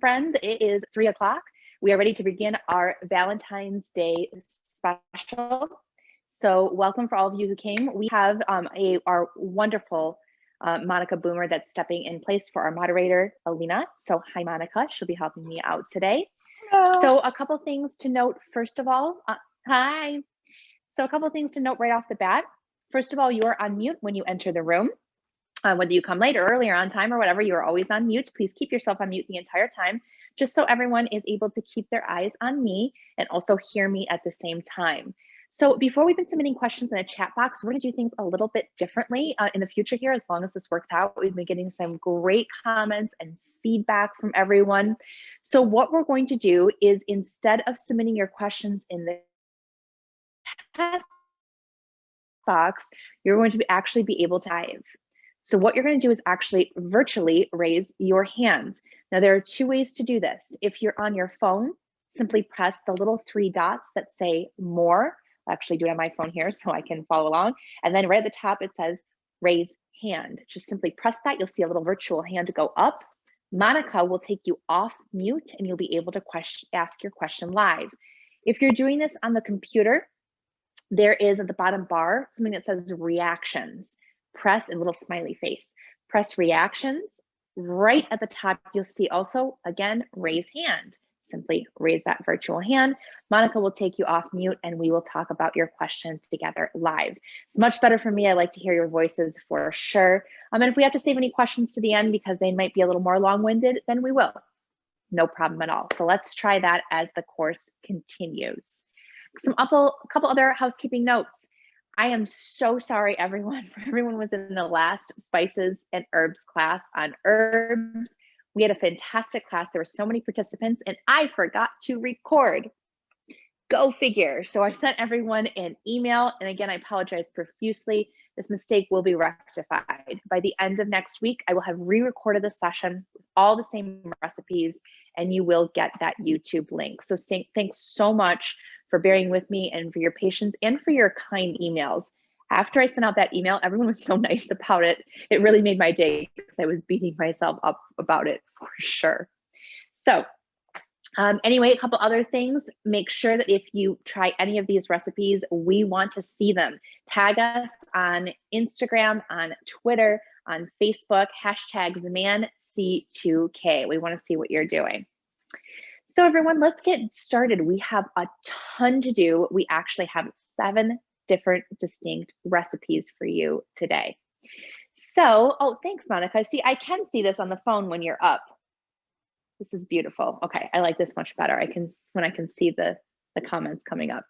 friends. It is 3 o'clock. We are ready to begin our Valentine's Day special. So welcome for all of you who came. We have our wonderful Monica Boomer that's stepping in place for our moderator, Alina. So hi, Monica. She'll be helping me out today. Hello. So a couple things to note, first of all, hi. So a couple things to note right off the bat. First of all, you are on mute when you enter the room. Whether you come late or early or on time or whatever, you are always on mute. Please keep yourself on mute the entire time, just so everyone is able to keep their eyes on me and also hear me at the same time. So before we've been submitting questions in a chat box, we're gonna do things a little bit differently in the future here, as long as this works out. We've been getting some great comments and feedback from everyone. So what we're going to do is, instead of submitting your questions in the chat box, you're going to actually be able to dive. So what you're going to do is actually virtually raise your hands. Now, there are two ways to do this. If you're on your phone, simply press the little 3 dots that say more. I'll actually do it on my phone here so I can follow along. And then right at the top, it says raise hand. Just simply press that. You'll see a little virtual hand go up. Monica will take you off mute and you'll be able to ask your question live. If you're doing this on the computer, there is at the bottom bar something that says reactions. Press a little smiley face. Press reactions. Right at the top, you'll see also, again, raise hand. Simply raise that virtual hand. Monica will take you off mute and we will talk about your questions together live. It's much better for me. I like to hear your voices for sure. And if we have to save any questions to the end because they might be a little more long-winded, then we will. No problem at all. So let's try that as the course continues. A couple other housekeeping notes. I am so sorry, everyone. Everyone was in the last spices and herbs class on herbs. We had a fantastic class. There were so many participants and I forgot to record. Go figure. So I sent everyone an email. And again, I apologize profusely. This mistake will be rectified. By the end of next week, I will have re-recorded the session with all the same recipes and you will get that YouTube link. So thanks so much for bearing with me and for your patience and for your kind emails. After I sent out that email, everyone was so nice about it. It really made my day because I was beating myself up about it for sure. So anyway, a couple other things. Make sure that if you try any of these recipes, we want to see them. Tag us on Instagram, on Twitter, on Facebook, hashtag ZamanC2K. We want to see what you're doing. So everyone, let's get started. We have a ton to do. We actually have 7 different distinct recipes for you today. So, oh, thanks, Monica. See, I can see this on the phone when you're up. This is beautiful. Okay, I like this much better. When I can see the comments coming up.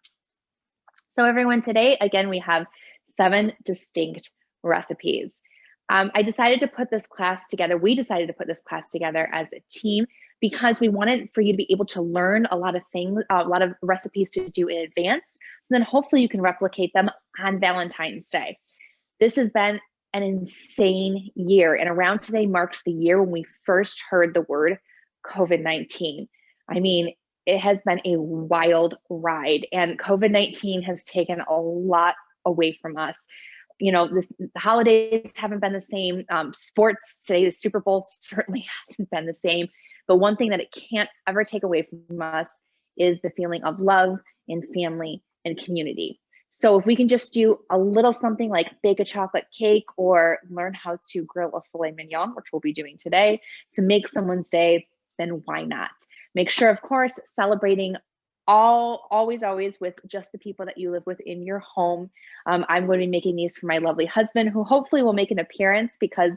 So everyone, today, again, we have 7 distinct recipes. I decided to put this class together. We decided to put this class together as a team because we wanted for you to be able to learn a lot of things, a lot of recipes to do in advance. So then hopefully you can replicate them on Valentine's Day. This has been an insane year, and around today marks the year when we first heard the word COVID-19. I mean, it has been a wild ride, and COVID-19 has taken a lot away from us. You know, the holidays haven't been the same. Sports today, the Super Bowl certainly hasn't been the same. But one thing that it can't ever take away from us is the feeling of love and family and community. So if we can just do a little something like bake a chocolate cake or learn how to grill a filet mignon, which we'll be doing today, to make someone's day, then why not? Make sure, of course, celebrating always with just the people that you live with in your home. I'm going to be making these for my lovely husband, who hopefully will make an appearance because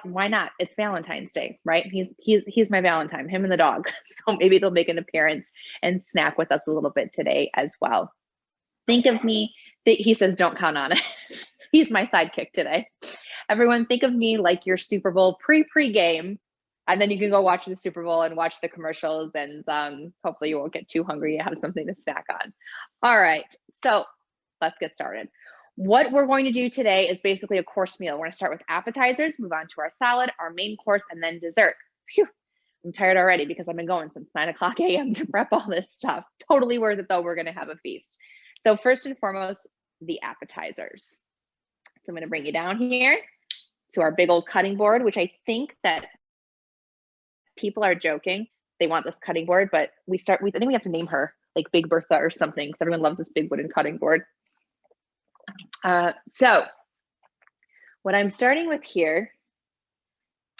why not? It's Valentine's Day, right? He's my Valentine, him and the dog. So maybe they'll make an appearance and snack with us a little bit today as well. Think of me, he says, don't count on it. He's my sidekick today. Everyone, think of me like your Super Bowl pre-game. And then you can go watch the Super Bowl and watch the commercials, and hopefully you won't get too hungry. You have something to snack on. All right, so let's get started. What we're going to do today is basically a course meal. We're going to start with appetizers, move on to our salad, our main course, and then dessert. Phew, I'm tired already because I've been going since 9 o'clock a.m. to prep all this stuff. Totally worth it though. We're going to have a feast. So first and foremost, the appetizers. So I'm going to bring you down here to our big old cutting board, which I think that people are joking. They want this cutting board, but I think we have to name her like Big Bertha or something, because everyone loves this big wooden cutting board. So what I'm starting with here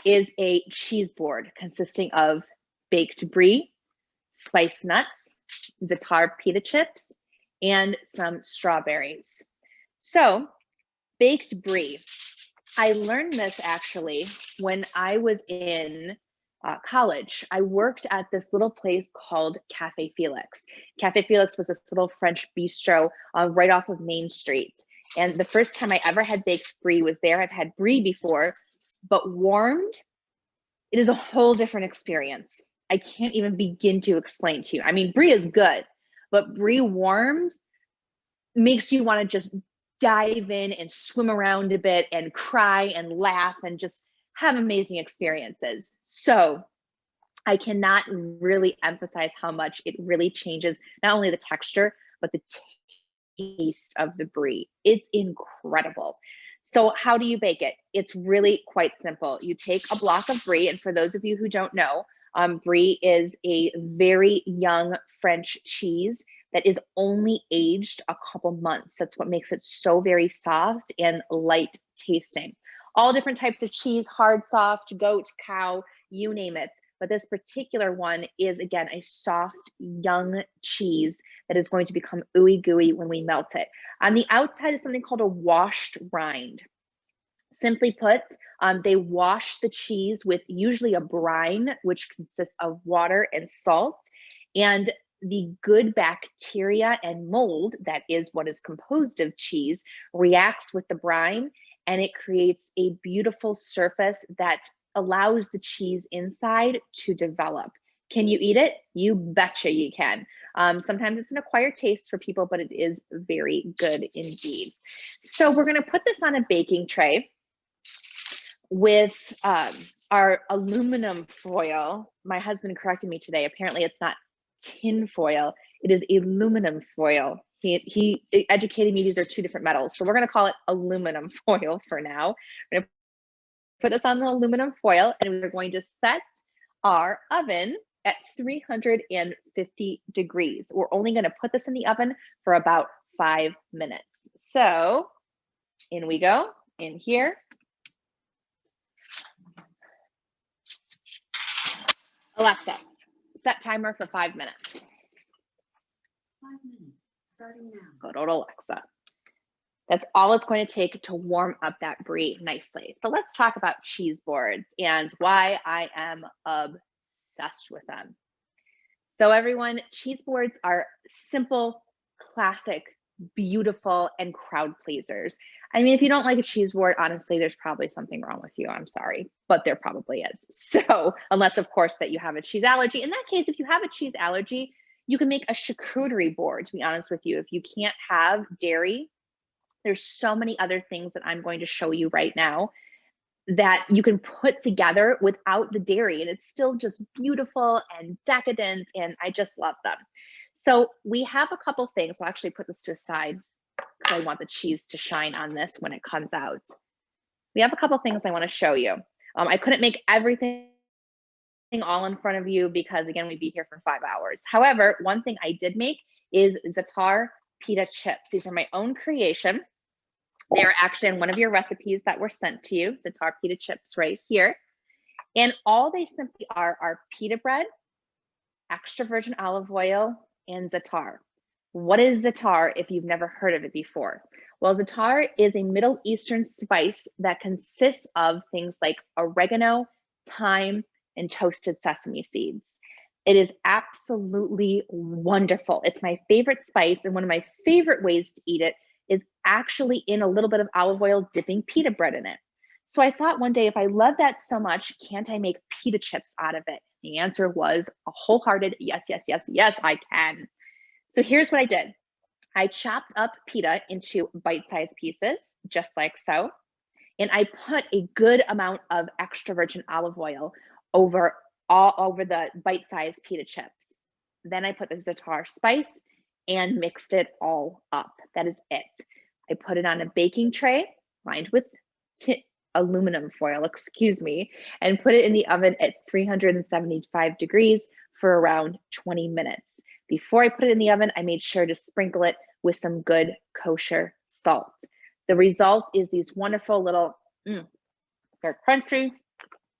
is a cheese board consisting of baked brie, spiced nuts, za'atar pita chips, and some strawberries. So baked brie, I learned this actually when I was in college. I worked at this little place called Cafe Felix. Cafe Felix was this little French bistro right off of Main Street. And the first time I ever had baked brie was there. I've had brie before, but warmed, it is a whole different experience. I can't even begin to explain to you. I mean, brie is good, but brie warmed makes you want to just dive in and swim around a bit and cry and laugh and just have amazing experiences. So I cannot really emphasize how much it really changes not only the texture, but the taste of the brie. It's incredible. So how do you bake it? It's really quite simple. You take a block of brie, and for those of you who don't know, brie is a very young French cheese that is only aged a couple months. That's what makes it so very soft and light tasting. All different types of cheese, hard, soft, goat, cow, you name it. But this particular one is, again, a soft, young cheese that is going to become ooey gooey when we melt it. On the outside is something called a washed rind. Simply put, they wash the cheese with usually a brine, which consists of water and salt. And the good bacteria and mold, that is what is composed of cheese, reacts with the brine, and it creates a beautiful surface that allows the cheese inside to develop. Can you eat it? You betcha you can. Sometimes it's an acquired taste for people, but it is very good indeed. So we're going to put this on a baking tray with our aluminum foil. My husband corrected me today. Apparently it's not tin foil. It is aluminum foil. He educated me these are two different metals. So we're going to call it aluminum foil for now. We're going to put this on the aluminum foil, and we're going to set our oven at 350 degrees. We're only going to put this in the oven for about 5 minutes. So in we go, in here. Alexa, set timer for 5 minutes. 5 minutes, starting now. Good old Alexa. That's all it's going to take to warm up that brie nicely. So let's talk about cheese boards and why I am obsessed with them. So everyone, cheese boards are simple, classic, beautiful, and crowd pleasers. I mean, if you don't like a cheese board, honestly, there's probably something wrong with you. I'm sorry, but there probably is. So unless, of course, that you have a cheese allergy. In that case, if you have a cheese allergy, you can make a charcuterie board, to be honest with you. If you can't have dairy, there's so many other things that I'm going to show you right now that you can put together without the dairy, and it's still just beautiful and decadent, and I just love them. So we have a couple things. I'll actually put this to the side because I want the cheese to shine on this when it comes out. We have a couple things I want to show you. I couldn't make everything all in front of you because, again, we'd be here for 5 hours. However, one thing I did make is za'atar pita chips. These are my own creation. They are actually on one of your recipes that were sent to you, za'atar pita chips right here. And all they simply are pita bread, extra virgin olive oil, and za'atar. What is za'atar if you've never heard of it before? Well, za'atar is a Middle Eastern spice that consists of things like oregano, thyme, and toasted sesame seeds. It is absolutely wonderful. It's my favorite spice, and one of my favorite ways to eat it is actually in a little bit of olive oil, dipping pita bread in it. So I thought one day, if I love that so much, can't I make pita chips out of it? The answer was a wholehearted yes, yes, yes, yes, I can. So here's what I did. I chopped up pita into bite-sized pieces, just like so. And I put a good amount of extra virgin olive oil all over the bite-sized pita chips. Then I put the za'atar spice and mixed it all up. That is it. I put it on a baking tray lined with aluminum foil, excuse me, and put it in the oven at 375 degrees for around 20 minutes. Before I put it in the oven, I made sure to sprinkle it with some good kosher salt. The result is these wonderful little, they're crunchy.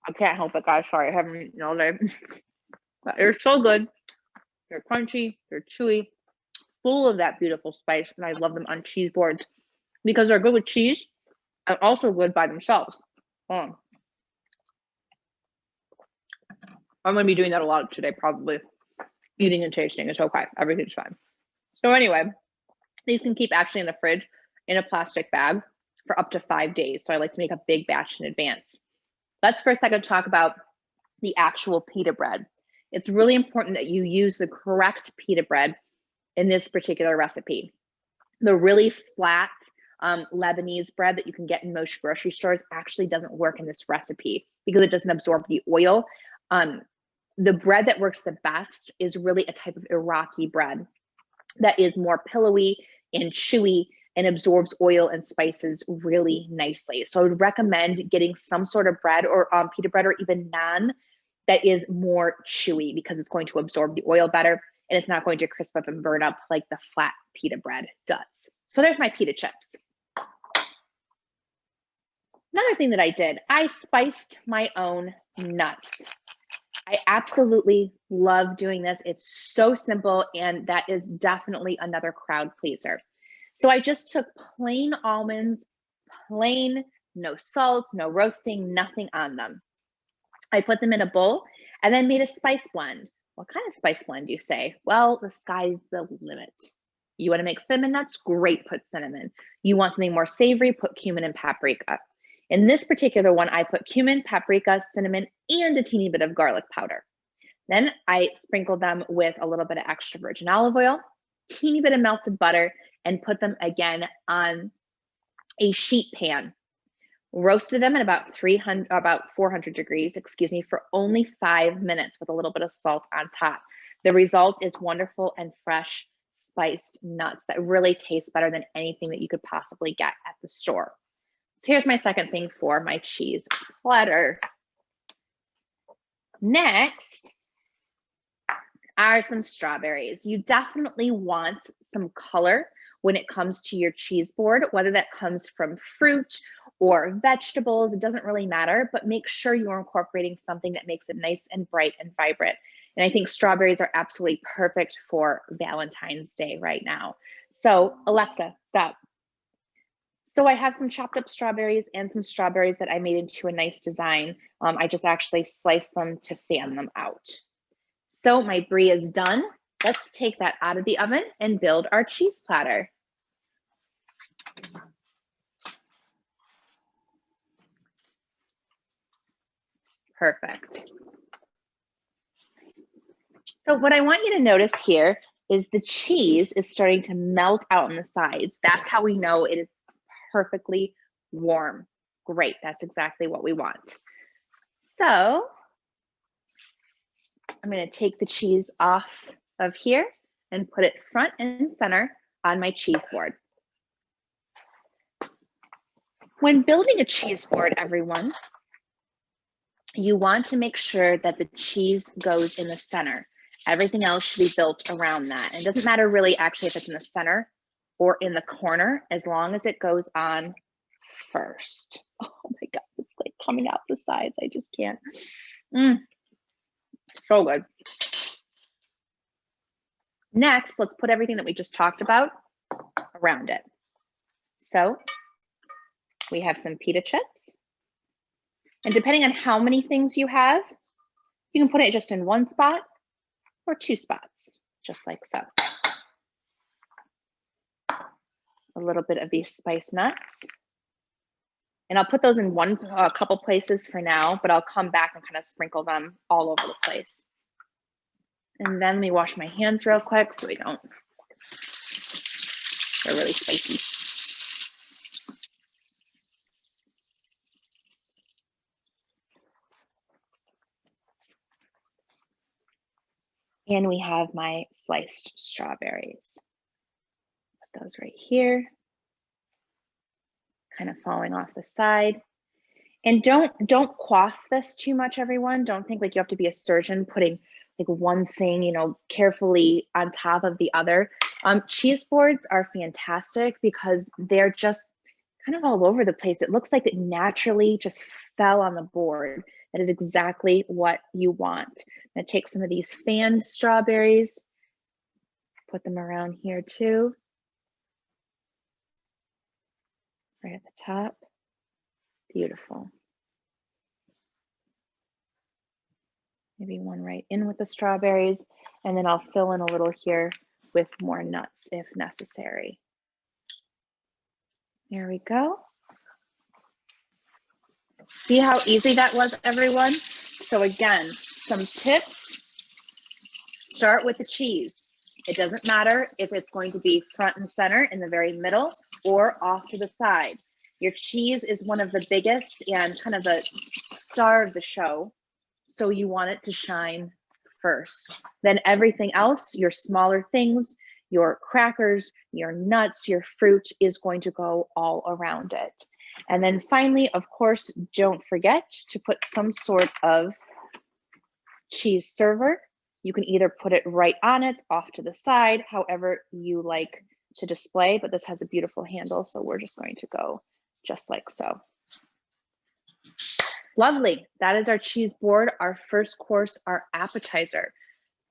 I can't help it, guys. Sorry, I haven't eaten all day. But they're so good. They're crunchy, they're chewy, full of that beautiful spice, and I love them on cheese boards because they're good with cheese and also good by themselves. I'm going to be doing that a lot today, probably. Eating and tasting is okay. Everything's fine. So anyway, these can keep actually in the fridge in a plastic bag for up to 5 days. So I like to make a big batch in advance. Let's for a second talk about the actual pita bread. It's really important that you use the correct pita bread in this particular recipe. The really flat Lebanese bread that you can get in most grocery stores actually doesn't work in this recipe because it doesn't absorb the oil. The bread that works the best is really a type of Iraqi bread that is more pillowy and chewy and absorbs oil and spices really nicely. So I would recommend getting some sort of bread or pita bread or even naan that is more chewy because it's going to absorb the oil better and it's not going to crisp up and burn up like the flat pita bread does. So there's my pita chips. Another thing that I did, I spiced my own nuts. I absolutely love doing this. It's so simple, and that is definitely another crowd pleaser. So I just took plain almonds, plain, no salt, no roasting, nothing on them. I put them in a bowl and then made a spice blend. What kind of spice blend do you say? Well, the sky's the limit. You want to make cinnamon nuts? Great, put cinnamon. You want something more savory? Put cumin and paprika. In this particular one, I put cumin, paprika, cinnamon, and a teeny bit of garlic powder. Then I sprinkled them with a little bit of extra virgin olive oil, teeny bit of melted butter, and put them again on a sheet pan. Roasted them at about 400 degrees, for only 5 minutes with a little bit of salt on top. The result is wonderful and fresh spiced nuts that really taste better than anything that you could possibly get at the store. So here's my second thing for my cheese platter. Next are some strawberries. You definitely want some color when it comes to your cheese board, whether that comes from fruit or vegetables, it doesn't really matter, but make sure you're incorporating something that makes it nice and bright and vibrant. And I think strawberries are absolutely perfect for Valentine's Day right now. So Alexa, stop. So I have some chopped up strawberries and some strawberries that I made into a nice design. I just actually sliced them to fan them out. So my brie is done. Let's take that out of the oven and build our cheese platter. Perfect. So what I want you to notice here is the cheese is starting to melt out on the sides. That's how we know it is perfectly warm. Great, that's exactly what we want. So I'm going to take the cheese off of here and put it front and center on my cheese board. When building a cheese board, everyone, you want to make sure that the cheese goes in the center. Everything else should be built around that. And it doesn't matter really actually if it's in the center or in the corner, as long as it goes on first. Oh my God, it's like coming out the sides. I just can't. So good. Next, let's put everything that we just talked about around it. So we have some pita chips. And depending on how many things you have, you can put it just in one spot or two spots, just like so. A little bit of these spice nuts. And I'll put those in a couple places for now, but I'll come back and kind of sprinkle them all over the place. And then let me wash my hands real quick so we don't, they're really spicy. And we have my sliced strawberries. Put those right here, kind of falling off the side. And don't quaff this too much, everyone. Don't think like you have to be a surgeon putting like one thing, you know, carefully on top of the other. Cheese boards are fantastic because they're just kind of all over the place. It looks like it naturally just fell on the board. That is exactly what you want. I'm gonna take some of these fanned strawberries, put them around here too, right at the top. Beautiful. Maybe one right in with the strawberries, and then I'll fill in a little here with more nuts if necessary. There we go. See how easy that was, everyone? So again, some tips. Start with the cheese. It doesn't matter if it's going to be front and center in the very middle or off to the side. Your cheese is one of the biggest and kind of the star of the show. So you want it to shine first. Then everything else, your smaller things, your crackers, your nuts, your fruit is going to go all around it. And then finally, of course, don't forget to put some sort of cheese server. You can either put it right on it, off to the side, however you like to display, but this has a beautiful handle, so we're just going to go just like so. Lovely. That is our cheese board, our first course, our appetizer.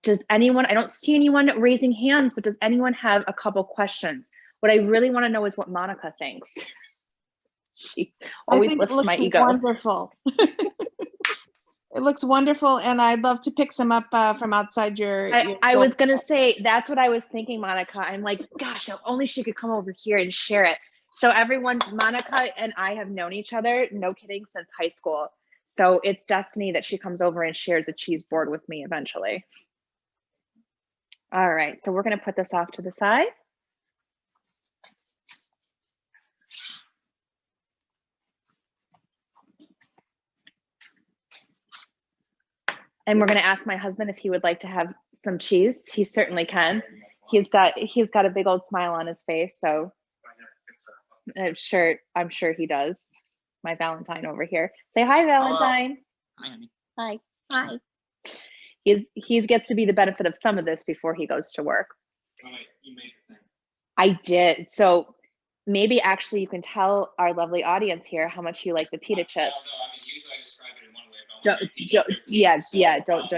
Does anyone, I don't see anyone raising hands, but does anyone have a couple questions? What I really want to know is what Monica thinks. She always lifts my ego. Wonderful. It looks wonderful, and I'd love to pick some up from outside your I was going to say, that's what I was thinking, Monica. I'm like, gosh, if only she could come over here and share it. So everyone, Monica and I have known each other, no kidding, since high school. So it's destiny that she comes over and shares a cheese board with me eventually. All right, so we're going to put this off to the side. And we're going to ask my husband if he would like to have some cheese. He certainly can. He's got a big old smile on his face, so I'm sure he does. My Valentine over here. Say hi, Valentine. Hello. Hi, honey. Hi. Hi. He gets to be the benefit of some of this before he goes to work. Oh, wait, you made the thing. I did. So maybe actually you can tell our lovely audience here how much you like the pita chips. No, I mean, usually I describe it in one way. Don't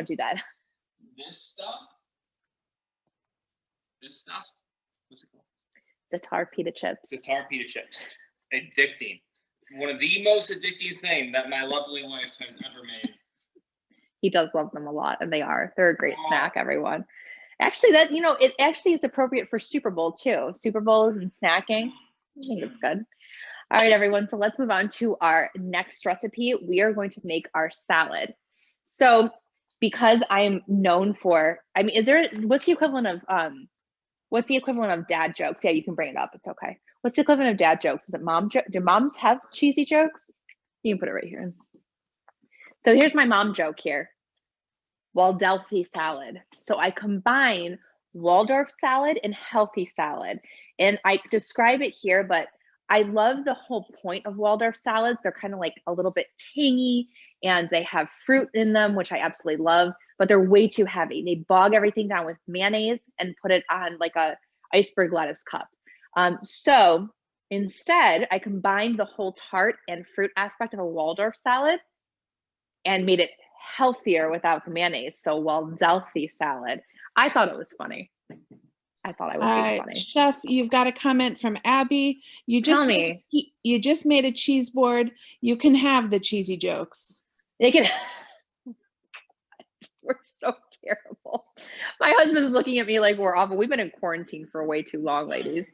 do that. This stuff, what's it called? Zatar pita chips. Zatar pita chips. Addicting. One of the most addicting things that my lovely wife has ever made. He does love them a lot, and they're a great snack, everyone. Actually, that, you know, it actually is appropriate for Super Bowl too. Super Bowls and snacking. I think it's good. All right, everyone. So let's move on to our next recipe. We are going to make our salad. So because I am known for, I mean, what's the equivalent of dad jokes? Yeah, you can bring it up. It's okay. What's the equivalent of dad jokes? Is it mom joke? Do moms have cheesy jokes? You can put it right here. So here's my mom joke here. Waldorfy salad. So I combine Waldorf salad and healthy salad. And I describe it here, but I love the whole point of Waldorf salads. They're kind of like a little bit tangy and they have fruit in them, which I absolutely love, but they're way too heavy. They bog everything down with mayonnaise and put it on like a iceberg lettuce cup. So instead, I combined the whole tart and fruit aspect of a Waldorf salad and made it healthier without the mayonnaise. So Waldorfy salad. I thought it was funny. I thought I was being funny. Chef, you've got a comment from Abby. You just made a cheese board. You can have the cheesy jokes. They can. We're so terrible. My husband's looking at me like we're awful. We've been in quarantine for way too long, ladies.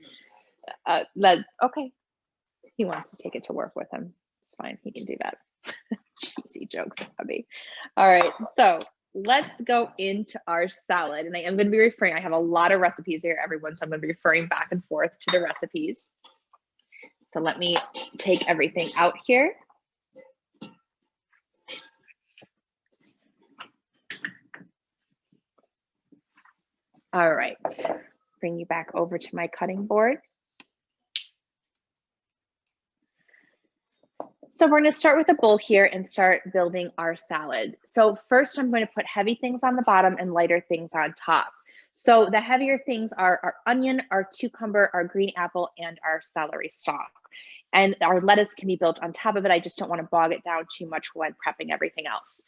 Okay. He wants to take it to work with him. It's fine. He can do that. Cheesy jokes, Abby. All right. So let's go into our salad. And I am going to be referring, I have a lot of recipes here, everyone. So I'm going to be referring back and forth to the recipes. So let me take everything out here. All right. Bring you back over to my cutting board. So we're going to start with a bowl here and start building our salad. So first I'm going to put heavy things on the bottom and lighter things on top. So the heavier things are our onion, our cucumber, our green apple, and our celery stalk. And our lettuce can be built on top of it. I just don't want to bog it down too much when prepping everything else.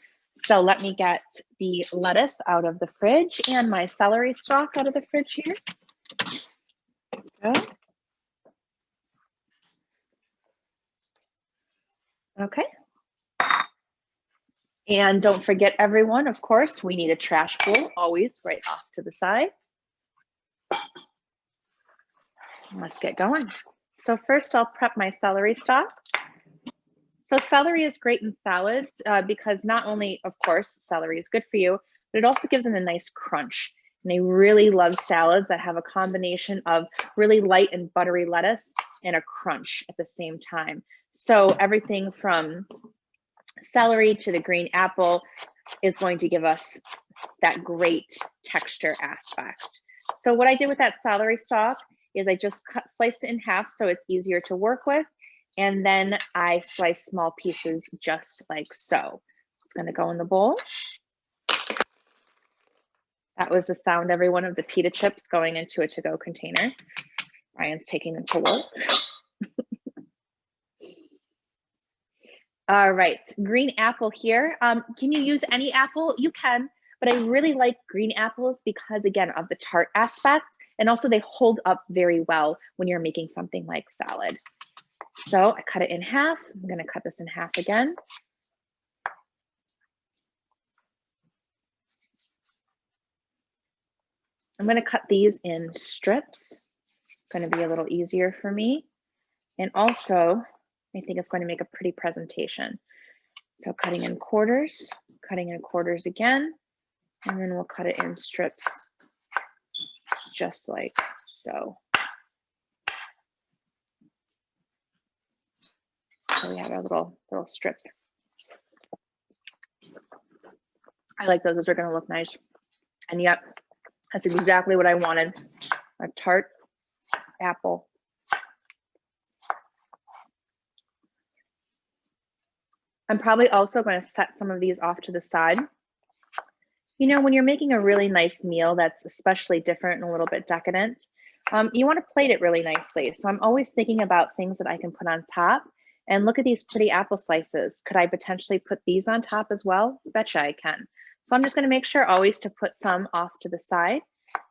So let me get the lettuce out of the fridge and my celery stalk out of the fridge here. Go. Okay. And don't forget, everyone, of course, we need a trash bowl always right off to the side. Let's get going. So first I'll prep my celery stalk. So celery is great in salads because not only, of course, celery is good for you, but it also gives it a nice crunch. And I really love salads that have a combination of really light and buttery lettuce and a crunch at the same time. So everything from celery to the green apple is going to give us that great texture aspect. So what I did with that celery stalk is I just sliced it in half so it's easier to work with. And then I slice small pieces just like so. It's going to go in the bowl. That was the sound, everyone, of the pita chips going into a to-go container. Ryan's taking them to work. All right, green apple here. Can you use any apple? You can, but I really like green apples because, again, of the tart aspect, and also they hold up very well when you're making something like salad. So I cut it in half. I'm going to cut this in half again. I'm going to cut these in strips. It's going to be a little easier for me. And also, I think it's going to make a pretty presentation. So cutting in quarters again, and then we'll cut it in strips just like so. So we have our little strips. I like those. Those are going to look nice. And yep, that's exactly what I wanted. A tart apple. I'm probably also going to set some of these off to the side. You know, when you're making a really nice meal that's especially different and a little bit decadent, you want to plate it really nicely. So I'm always thinking about things that I can put on top. And look at these pretty apple slices. Could I potentially put these on top as well? Betcha I can. So I'm just going to make sure always to put some off to the side.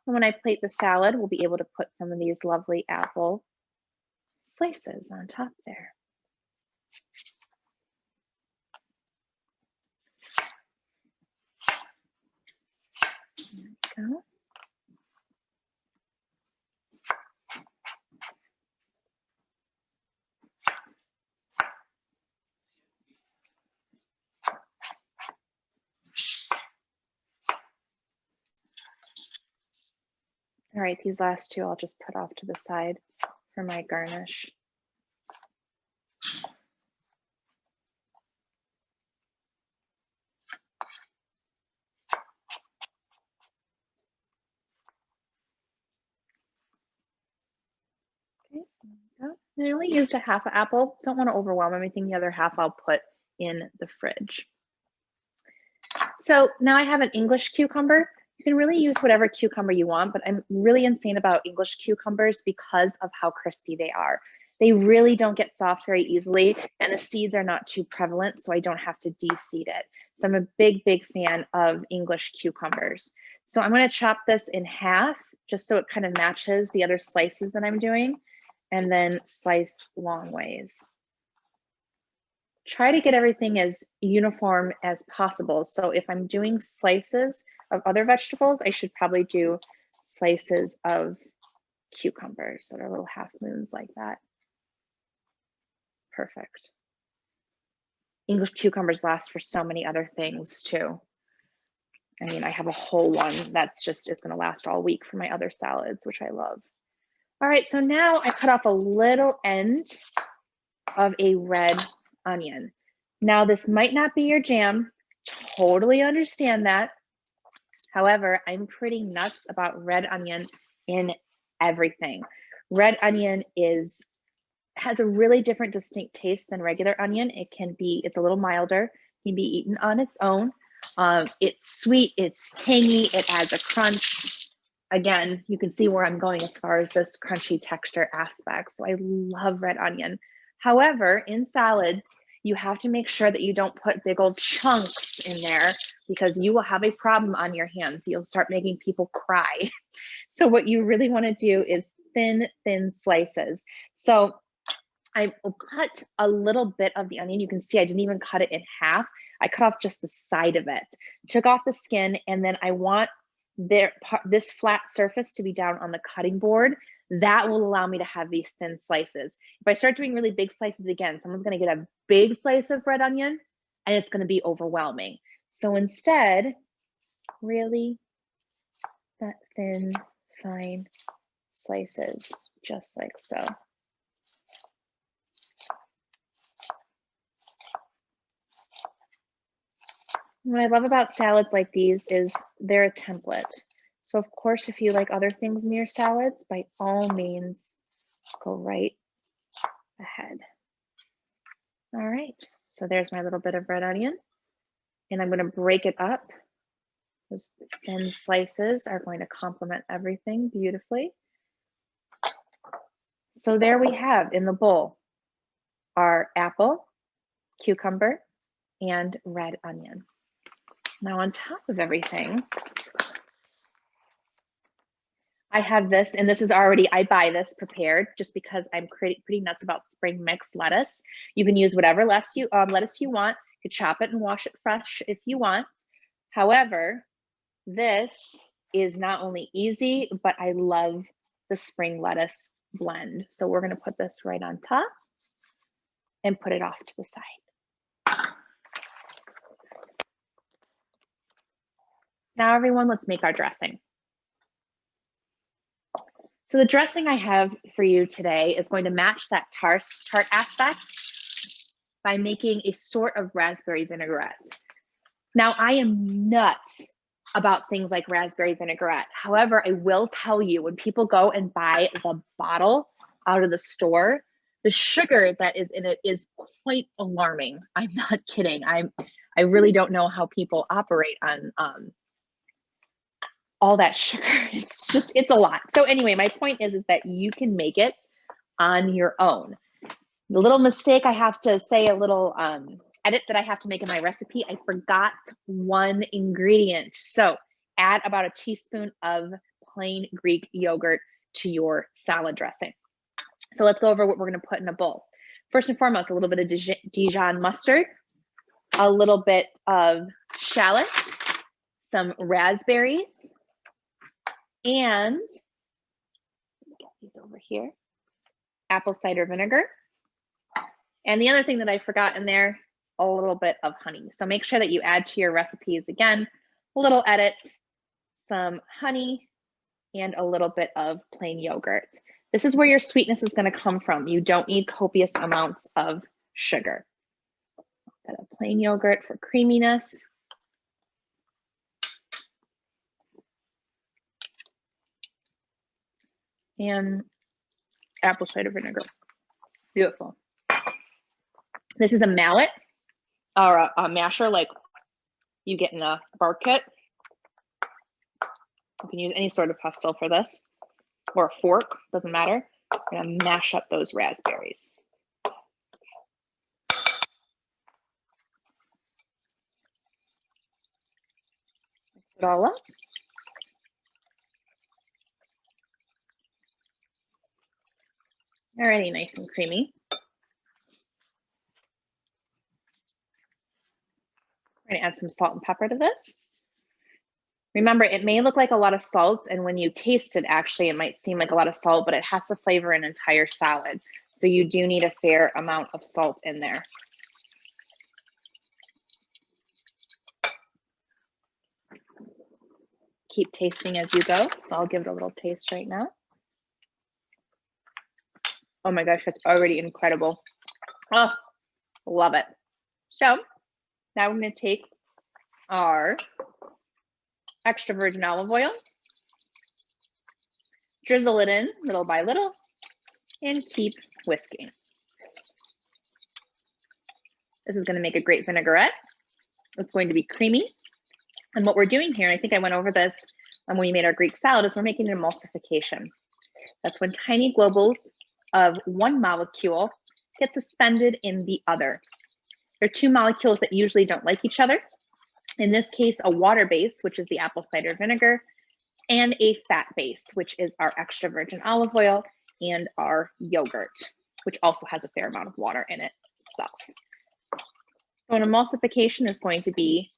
And when I plate the salad, we'll be able to put some of these lovely apple slices on top there. There we go. All right, these last two I'll just put off to the side for my garnish. Okay, there we go. I only used a half an apple. Don't want to overwhelm everything. The other half I'll put in the fridge. So now I have an English cucumber. You can really use whatever cucumber you want, but I'm really insane about English cucumbers because of how crispy they are. They really don't get soft very easily, and the seeds are not too prevalent, so I don't have to de-seed it. So I'm a big, big fan of English cucumbers. So I'm going to chop this in half just so it kind of matches the other slices that I'm doing, and then slice long ways. Try to get everything as uniform as possible. So if I'm doing slices of other vegetables, I should probably do slices of cucumbers that are little half moons like that. Perfect. English cucumbers last for so many other things too. I mean, I have a whole one that's just, it's going to last all week for my other salads, which I love. All right, so now I cut off a little end of a red onion. Now this might not be your jam, totally understand that. However, I'm pretty nuts about red onion in everything. Red onion is has a really different distinct taste than regular onion. It's a little milder, can be eaten on its own. It's sweet, it's tangy, it adds a crunch. Again, you can see where I'm going as far as this crunchy texture aspect. So I love red onion. However, in salads, you have to make sure that you don't put big old chunks in there because you will have a problem on your hands. You'll start making people cry. So what you really want to do is thin slices. So I cut a little bit of the onion. You can see I didn't even cut it in half. I cut off just the side of it, took off the skin, and then I want this flat surface to be down on the cutting board. That will allow me to have these thin slices. If I start doing really big slices again, someone's going to get a big slice of red onion and it's going to be overwhelming. So instead, really that thin, fine slices, just like so. What I love about salads like these is they're a template. So of course, if you like other things in your salads, by all means, go right ahead. All right, so there's my little bit of red onion, and I'm going to break it up. Those thin slices are going to complement everything beautifully. So there we have in the bowl our apple, cucumber, and red onion. Now on top of everything, I have this, and this is already, I buy this prepared just because I'm pretty nuts about spring mix lettuce. You can use whatever lettuce you want. You could chop it and wash it fresh if you want. However, this is not only easy, but I love the spring lettuce blend. So we're going to put this right on top and put it off to the side. Now, everyone, let's make our dressing. So the dressing I have for you today is going to match that tart aspect by making a sort of raspberry vinaigrette. Now, I am nuts about things like raspberry vinaigrette. However, I will tell you, when people go and buy the bottle out of the store, the sugar that is in it is quite alarming. I'm not kidding. I really don't know how people operate on all that sugar. It's a lot. So anyway, my point is that you can make it on your own. The little mistake I have to say, a little edit that I have to make in my recipe, I forgot one ingredient. So add about a teaspoon of plain Greek yogurt to your salad dressing. So let's go over what we're going to put in a bowl. First and foremost, a little bit of Dijon mustard, a little bit of shallots, some raspberries, and get these over here, apple cider vinegar. And the other thing that I forgot in there, a little bit of honey. So make sure that you add to your recipes again, a little edit, some honey, and a little bit of plain yogurt. This is where your sweetness is going to come from. You don't need copious amounts of sugar. A bit of plain yogurt for creaminess. And apple cider vinegar. Beautiful. This is a mallet or a masher like you get in a bar kit. You can use any sort of pestle for this, or a fork, doesn't matter. We're gonna mash up those raspberries. Mix it all up. Already nice and creamy. We're gonna add some salt and pepper to this. Remember, it may look like a lot of salt, and when you taste it, actually, it might seem like a lot of salt, but it has to flavor an entire salad. So you do need a fair amount of salt in there. Keep tasting as you go. So I'll give it a little taste right now. Oh my gosh, that's already incredible. Oh, love it. So now we're going to take our extra virgin olive oil, drizzle it in little by little, and keep whisking. This is going to make a great vinaigrette. It's going to be creamy. And what we're doing here, I think I went over this when we made our Greek salad, is we're making an emulsification. That's when tiny globules of one molecule get suspended in the other. There are two molecules that usually don't like each other. In this case, a water base, which is the apple cider vinegar, and a fat base, which is our extra virgin olive oil and our yogurt, which also has a fair amount of water in it itself. So an emulsification is going to be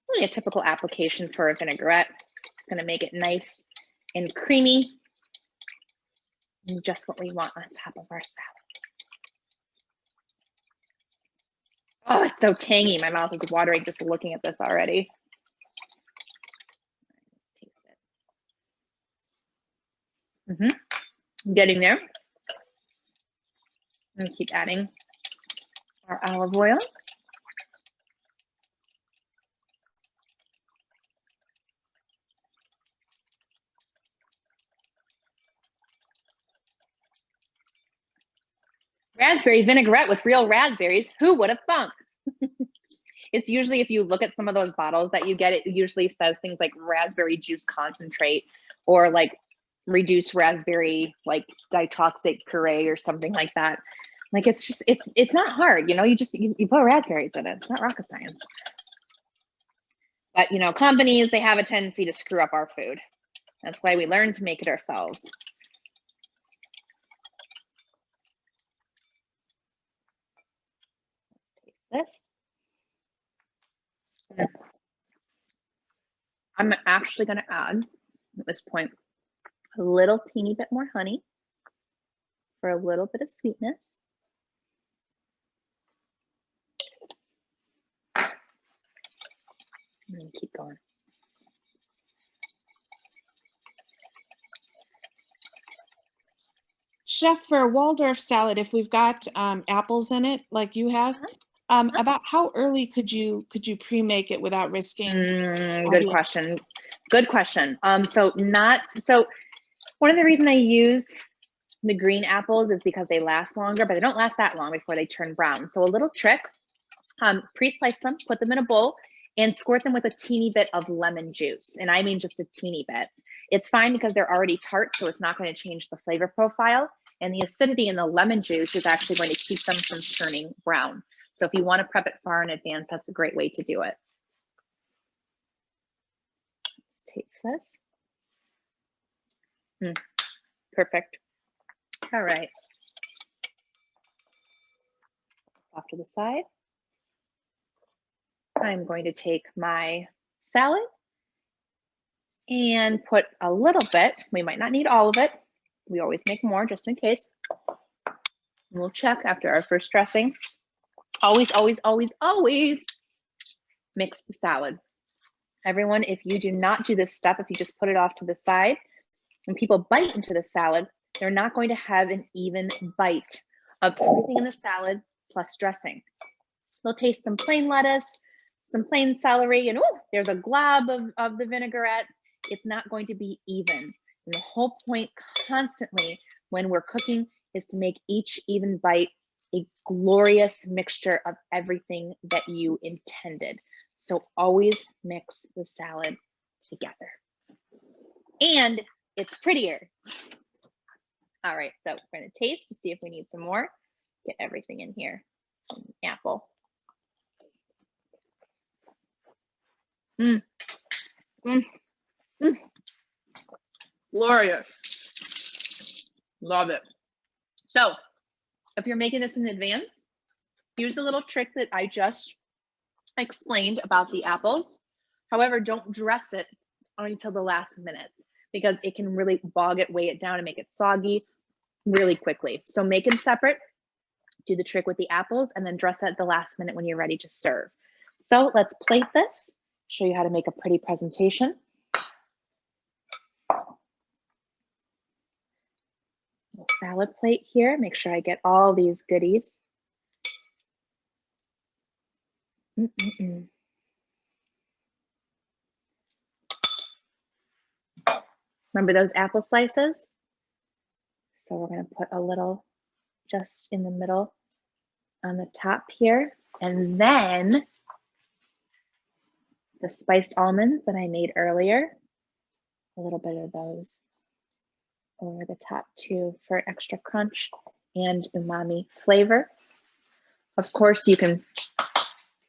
really a typical application for a vinaigrette. It's going to make it nice and creamy, and just what we want on top of our salad. Oh, it's so tangy. My mouth is watering just looking at this already. Let's taste it. I'm getting there. I'm gonna keep adding our olive oil. Raspberry vinaigrette with real raspberries. Who would have thunk? It's usually, if you look at some of those bottles that you get, it usually says things like raspberry juice concentrate or like reduced raspberry like ditoxic puree or something like that. Like it's just, it's not hard, you know, you put raspberries in it. It's not rocket science. But you know, companies, they have a tendency to screw up our food. That's why we learn to make it ourselves. Let's taste this. I'm actually going to add, at this point, a little teeny bit more honey for a little bit of sweetness. I'm going to keep going. Chef, for Waldorf salad, if we've got apples in it like you have, about how early could you pre-make it without risking? Good question. Good question. So one of the reasons I use the green apples is because they last longer, but they don't last that long before they turn brown. So a little trick, pre-slice them, put them in a bowl, and squirt them with a teeny bit of lemon juice. And I mean just a teeny bit. It's fine because they're already tart, so it's not going to change the flavor profile. And the acidity in the lemon juice is actually going to keep them from turning brown. So if you want to prep it far in advance, that's a great way to do it. Let's taste this. Perfect. All right. Off to the side. I'm going to take my salad and put a little bit. We might not need all of it. We always make more just in case. We'll check after our first dressing. Always, always, always, always mix the salad. Everyone, if you do not do this step, if you just put it off to the side, when people bite into the salad, they're not going to have an even bite of everything in the salad plus dressing. They'll taste some plain lettuce, some plain celery, and oh, there's a glob of the vinaigrette. It's not going to be even. And the whole point constantly when we're cooking is to make each even bite a glorious mixture of everything that you intended. So always mix the salad together. And it's prettier. All right, so we're going to taste to see if we need some more. Get everything in here. Some apple. Glorious. Love it. So if you're making this in advance, here's a little trick that I just explained about the apples. However, don't dress it until the last minute because it can really weigh it down and make it soggy really quickly. So make them separate, do the trick with the apples, and then dress at the last minute when you're ready to serve. So let's plate this, show you how to make a pretty presentation. Salad plate here. Make sure I get all these goodies. Remember those apple slices? So we're going to put a little just in the middle on the top here. And then the spiced almonds that I made earlier, a little bit of those over the top too for extra crunch and umami flavor. Of course, you can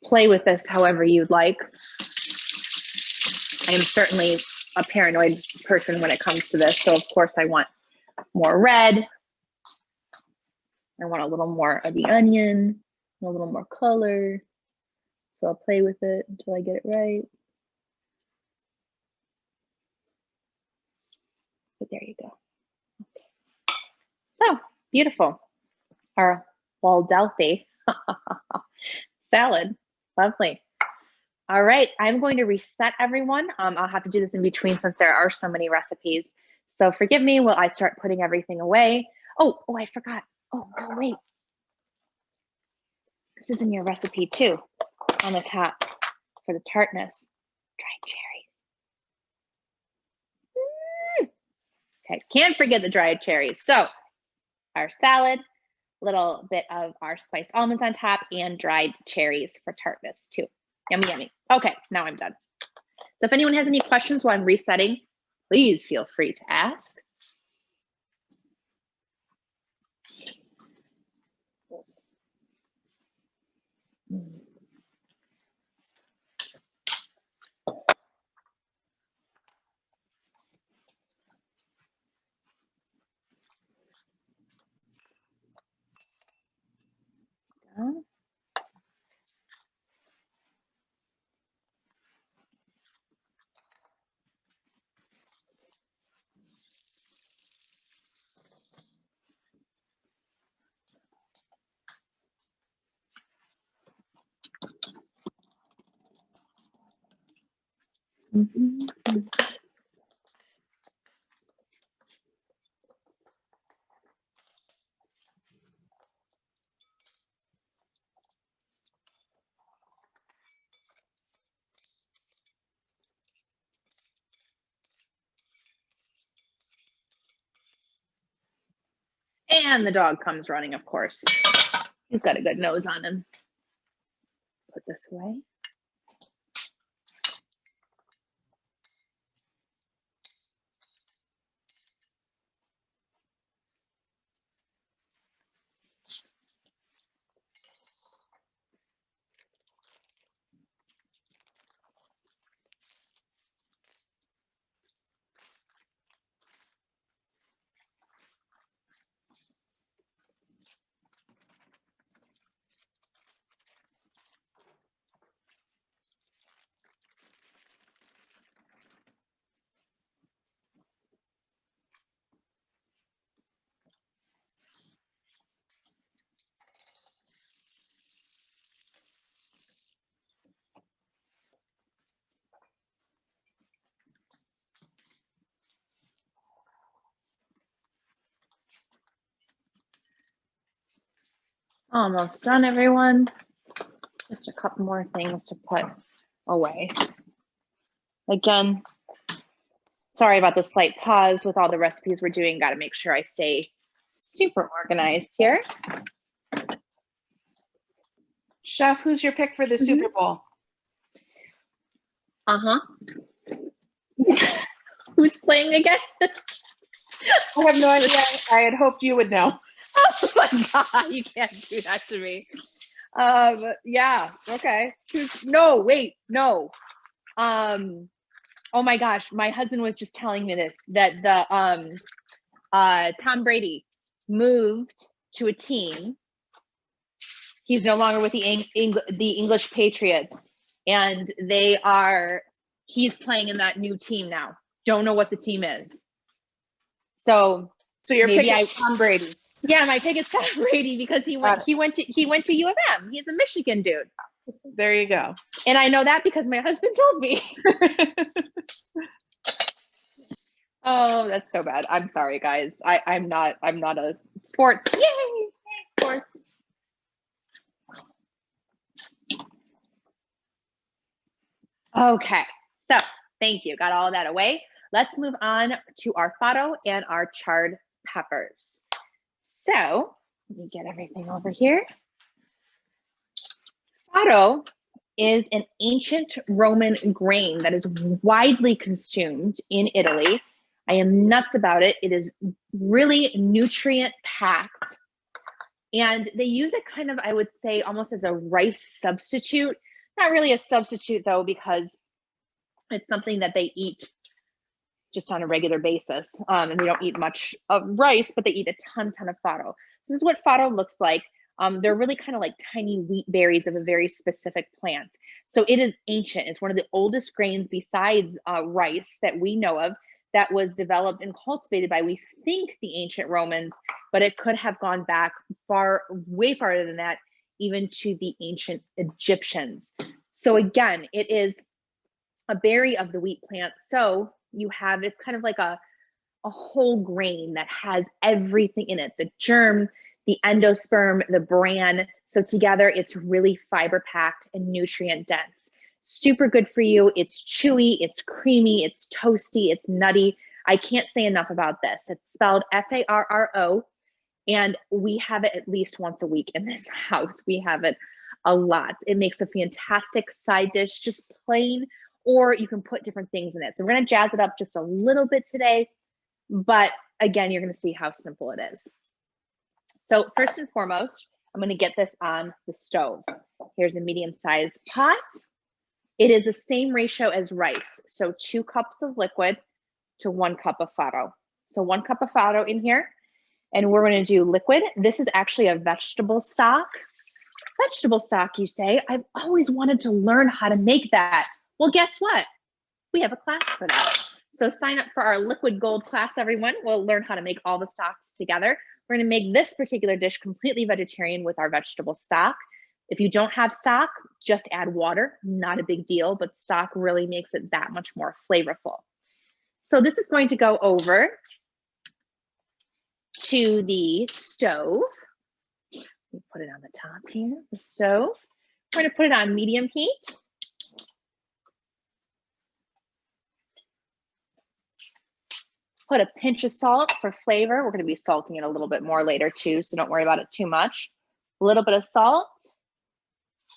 play with this however you'd like. I am certainly a paranoid person when it comes to this, so of course I want more red. I want a little more of the onion, a little more color. So I'll play with it until I get it right. But there you go. Okay. So beautiful. Our Waldelfi salad. Lovely. All right, I'm going to reset everyone. I'll have to do this in between since there are so many recipes. So forgive me while I start putting everything away. Oh, I forgot. Oh, no, wait. This is in your recipe too, on the top for the tartness. Dried cherries. Okay, can't forget the dried cherries. So our salad, little bit of our spiced almonds on top, and dried cherries for tartness too. Yummy, yummy. Okay, now I'm done. So if anyone has any questions while I'm resetting, please feel free to ask. And the dog comes running, of course. He's got a good nose on him. Put this away. Almost done, everyone. Just a couple more things to put away. Again, sorry about the slight pause with all the recipes we're doing. Got to make sure I stay super organized here. Chef, who's your pick for the Super Bowl? Who's playing again? I have no idea. I had hoped you would know. Oh my God, you can't do that to me. Yeah, okay. No, wait, no. Oh my gosh, my husband was just telling me this, that the Tom Brady moved to a team. He's no longer with the English Patriots, and he's playing in that new team now. Don't know what the team is. So your pick is Tom Brady. Yeah, my pick is Tom Brady because he went to U of M. He's a Michigan dude. There you go. And I know that because my husband told me. Oh, that's so bad. I'm sorry, guys. I'm not a sports. Yay! Sports. Okay, so thank you. Got all of that away. Let's move on to our fado and our charred peppers. So let me get everything over here. Fado is an ancient Roman grain that is widely consumed in Italy. I am nuts about it. It is really nutrient packed. And they use it kind of, I would say, almost as a rice substitute. Not really a substitute though, because it's something that they eat just on a regular basis. And they don't eat much of rice, but they eat a ton of fado. So this is what fado looks like. They're really kind of like tiny wheat berries of a very specific plant. So it is ancient. It's one of the oldest grains besides rice that we know of that was developed and cultivated by, we think, the ancient Romans, but it could have gone back way farther than that, even to the ancient Egyptians. So again, it is a berry of the wheat plant. So you have, it's kind of like a whole grain that has everything in it, the germ, the endosperm, the bran. So together it's really fiber packed and nutrient dense. Super good for you. It's chewy, it's creamy, it's toasty, it's nutty. I can't say enough about this. It's spelled F-A-R-R-O, and we have it at least once a week in this house. We have it a lot. It makes a fantastic side dish, just plain, or you can put different things in it. So we're gonna jazz it up just a little bit today, but again, you're gonna see how simple it is. So first and foremost, I'm gonna get this on the stove. Here's a medium-sized pot. It is the same ratio as rice. So 2 cups of liquid to 1 cup of fado. So 1 cup of fado in here, and we're gonna do liquid. This is actually a vegetable stock. Vegetable stock, you say? I've always wanted to learn how to make that. Well, guess what? We have a class for that. So sign up for our Liquid Gold class, everyone. We'll learn how to make all the stocks together. We're gonna make this particular dish completely vegetarian with our vegetable stock. If you don't have stock, just add water, not a big deal, but stock really makes it that much more flavorful. So this is going to go over to the stove. Let me put it on the top here, the stove. We're gonna put it on medium heat. Put a pinch of salt for flavor. We're gonna be salting it a little bit more later too, so don't worry about it too much. A little bit of salt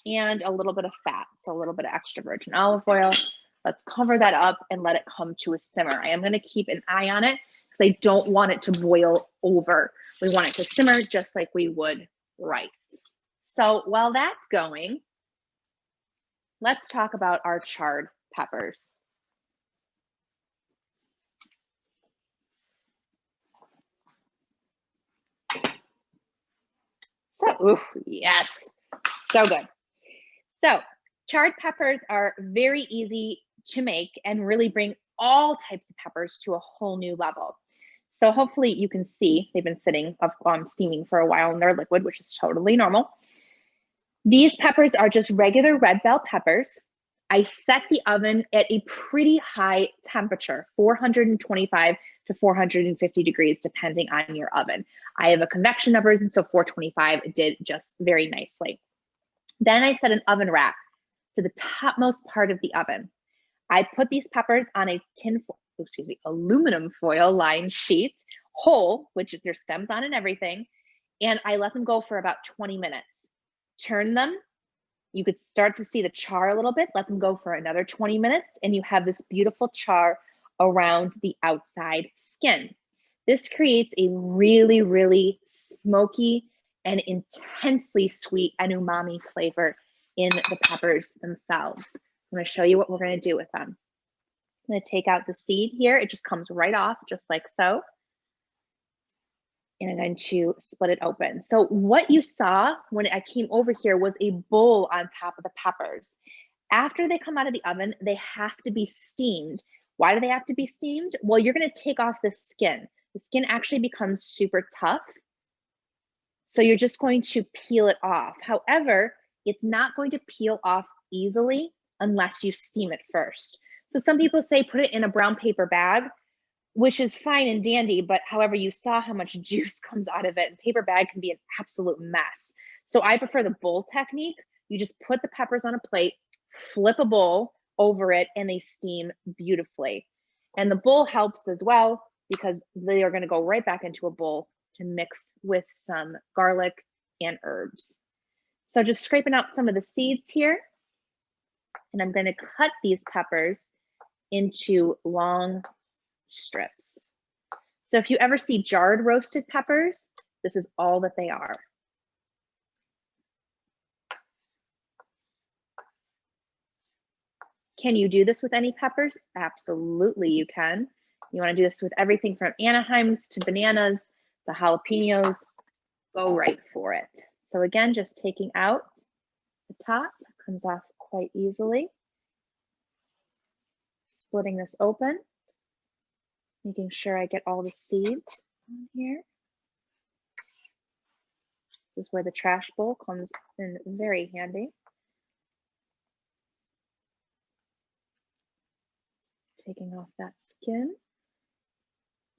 and a little bit of fat, so a little bit of extra virgin olive oil. Let's cover that up and let it come to a simmer. I am gonna keep an eye on it because I don't want it to boil over. We want it to simmer just like we would rice. So while that's going, let's talk about our charred peppers. So, ooh, yes, so good. So charred peppers are very easy to make and really bring all types of peppers to a whole new level. So hopefully you can see they've been sitting steaming for a while in their liquid, which is totally normal. These peppers are just regular red bell peppers. I set the oven at a pretty high temperature, 425 to 450 degrees, depending on your oven. I have a convection oven, so 425 did just very nicely. Then I set an oven rack to the topmost part of the oven. I put these peppers on a aluminum foil lined sheet, whole, which there's stems on and everything, and I let them go for about 20 minutes. Turn them. You could start to see the char a little bit. Let them go for another 20 minutes, and you have this beautiful char around the outside skin. This creates a really, really smoky and intensely sweet and umami flavor in the peppers themselves. I'm going to show you what we're going to do with them. I'm going to take out the seed here. It just comes right off, just like so. And I'm going to split it open. So what you saw when I came over here was a bowl on top of the peppers. After they come out of the oven, they have to be steamed. Why do they have to be steamed? Well, you're going to take off the skin. The skin actually becomes super tough. So you're just going to peel it off. However, it's not going to peel off easily unless you steam it first. So some people say put it in a brown paper bag, which is fine and dandy, but however, you saw how much juice comes out of it, and paper bag can be an absolute mess. So I prefer the bowl technique. You just put the peppers on a plate, flip a bowl over it, and they steam beautifully. And the bowl helps as well because they are gonna go right back into a bowl to mix with some garlic and herbs. So just scraping out some of the seeds here. And I'm going to cut these peppers into long strips. So if you ever see jarred roasted peppers, this is all that they are. Can you do this with any peppers? Absolutely, you can. You want to do this with everything from Anaheims to bananas, the jalapenos, go right for it. So again, just taking out the top, comes off quite easily. Splitting this open, making sure I get all the seeds on here. This is where the trash bowl comes in very handy. Taking off that skin.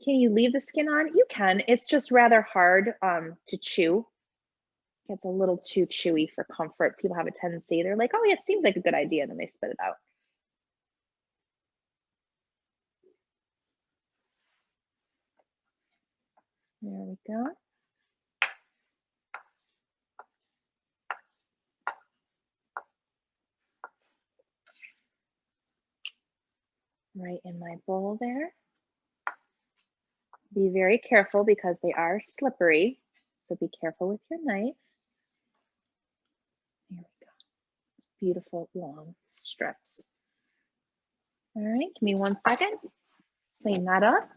Can you leave the skin on? You can. It's just rather hard to chew. It gets a little too chewy for comfort. People have a tendency, they're like, oh yeah, it seems like a good idea, and then they spit it out. There we go. Right in my bowl there. Be very careful because they are slippery, so be careful with your knife. There we go. Beautiful long strips. All right, give me 1 second. Clean that up.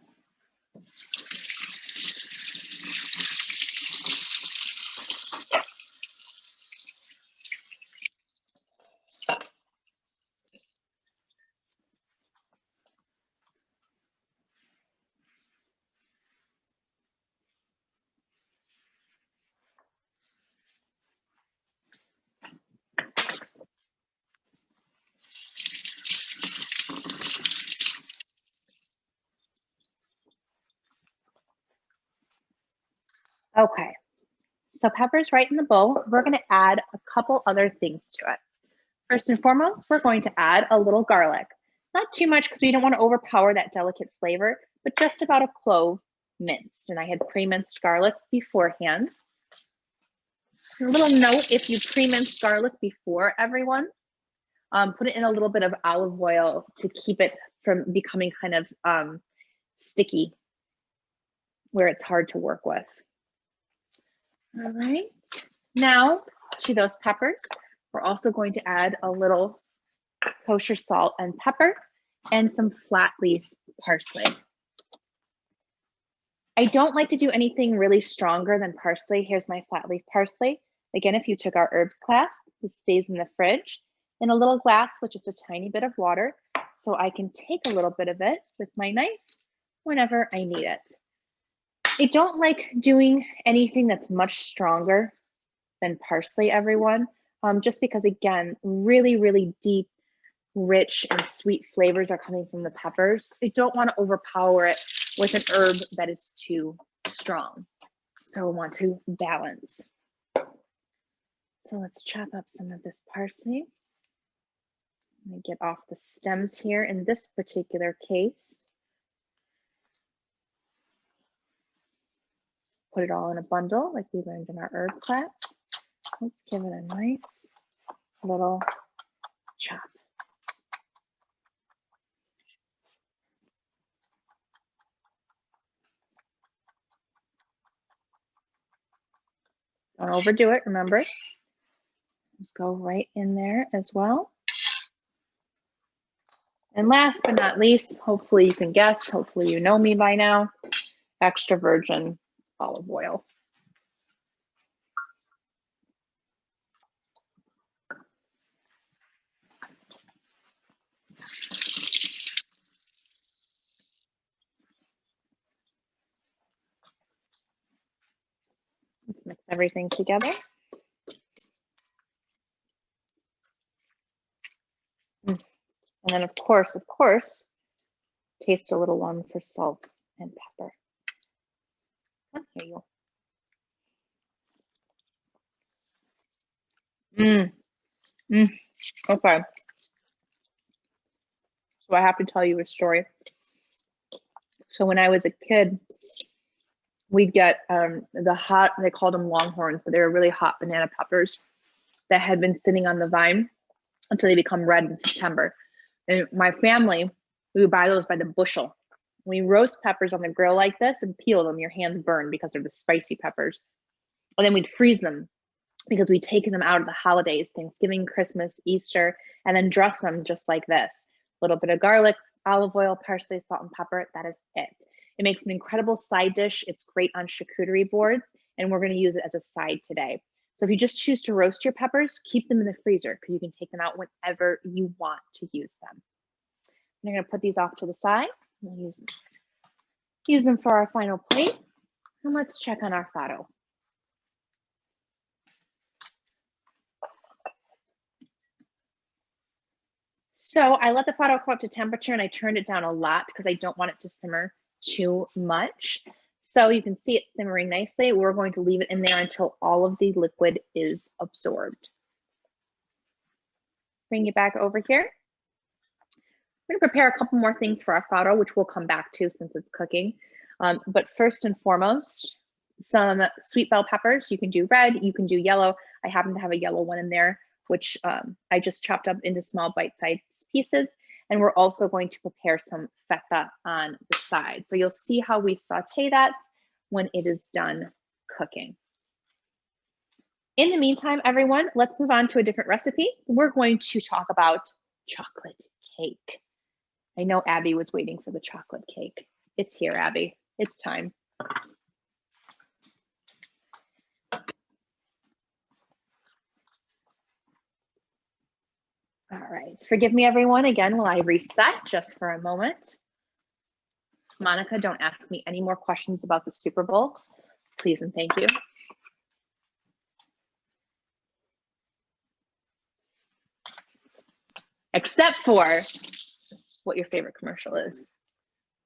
Okay, so peppers right in the bowl. We're going to add a couple other things to it. First and foremost, we're going to add a little garlic. Not too much because we don't want to overpower that delicate flavor, but just about a clove minced. And I had pre-minced garlic beforehand. A little note, if you pre-minced garlic before, everyone, put it in a little bit of olive oil to keep it from becoming kind of sticky where it's hard to work with. All right, now to those peppers, we're also going to add a little kosher salt and pepper and some flat leaf parsley. I don't like to do anything really stronger than parsley. Here's my flat leaf parsley. Again, if you took our herbs class, this stays in the fridge in a little glass with just a tiny bit of water, so I can take a little bit of it with my knife whenever I need it. I don't like doing anything that's much stronger than parsley, everyone, just because, again, really, really deep, rich, and sweet flavors are coming from the peppers. I don't want to overpower it with an herb that is too strong. So I want to balance. So let's chop up some of this parsley. Let me get off the stems here in this particular case. Put it all in a bundle like we learned in our herb class. Let's give it a nice little chop. Don't overdo it, remember. Just go right in there as well. And last but not least, hopefully you can guess, hopefully you know me by now, extra virgin olive oil. Let's mix everything together. And then of course, taste a little one for salt and pepper. Oh, here you go. Okay. So I have to tell you a story. So when I was a kid, we'd get the hot, they called them longhorns, but they were really hot banana peppers. that had been sitting on the vine until they become red in September. And my family, we would buy those by the bushel. We roast peppers on the grill like this and peel them. Your hands burn because they're the spicy peppers. And then we'd freeze them because we'd taken them out of the holidays, Thanksgiving, Christmas, Easter, and then dress them just like this. A little bit of garlic, olive oil, parsley, salt, and pepper. That is it. It makes an incredible side dish. It's great on charcuterie boards, and we're going to use it as a side today. So if you just choose to roast your peppers, keep them in the freezer because you can take them out whenever you want to use them. I'm going to put these off to the side. We'll use them for our final plate. And let's check on our fado. So I let the fado come up to temperature and I turned it down a lot because I don't want it to simmer too much. So you can see it simmering nicely. We're going to leave it in there until all of the liquid is absorbed. Bring it back over here. We're going to prepare a couple more things for our fado, which we'll come back to since it's cooking. But first and foremost, some sweet bell peppers. You can do red, you can do yellow. I happen to have a yellow one in there, which I just chopped up into small bite-sized pieces. And we're also going to prepare some feta on the side. So you'll see how we saute that when it is done cooking. In the meantime, everyone, let's move on to a different recipe. We're going to talk about chocolate cake. I know Abby was waiting for the chocolate cake. It's here, Abby. It's time. All right, forgive me everyone again while I reset just for a moment. Monica, don't ask me any more questions about the Super Bowl, please and thank you. Except for what your favorite commercial is,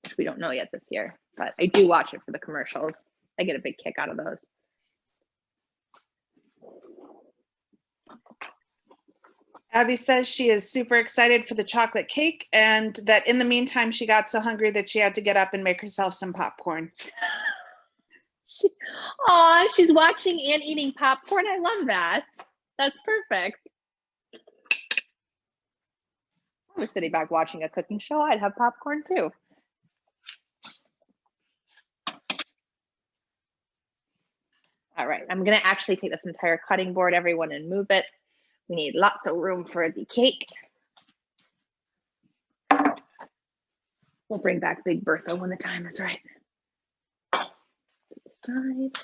which we don't know yet this year, but I do watch it for the commercials. I get a big kick out of those. Abby says she is super excited for the chocolate cake and that in the meantime, she got so hungry that she had to get up and make herself some popcorn. Aw, she's watching and eating popcorn. I love that. That's perfect. If I was sitting back watching a cooking show, I'd have popcorn too. All right, I'm gonna actually take this entire cutting board, everyone, and move it. We need lots of room for the cake. We'll bring back Big Bertha when the time is right. Side.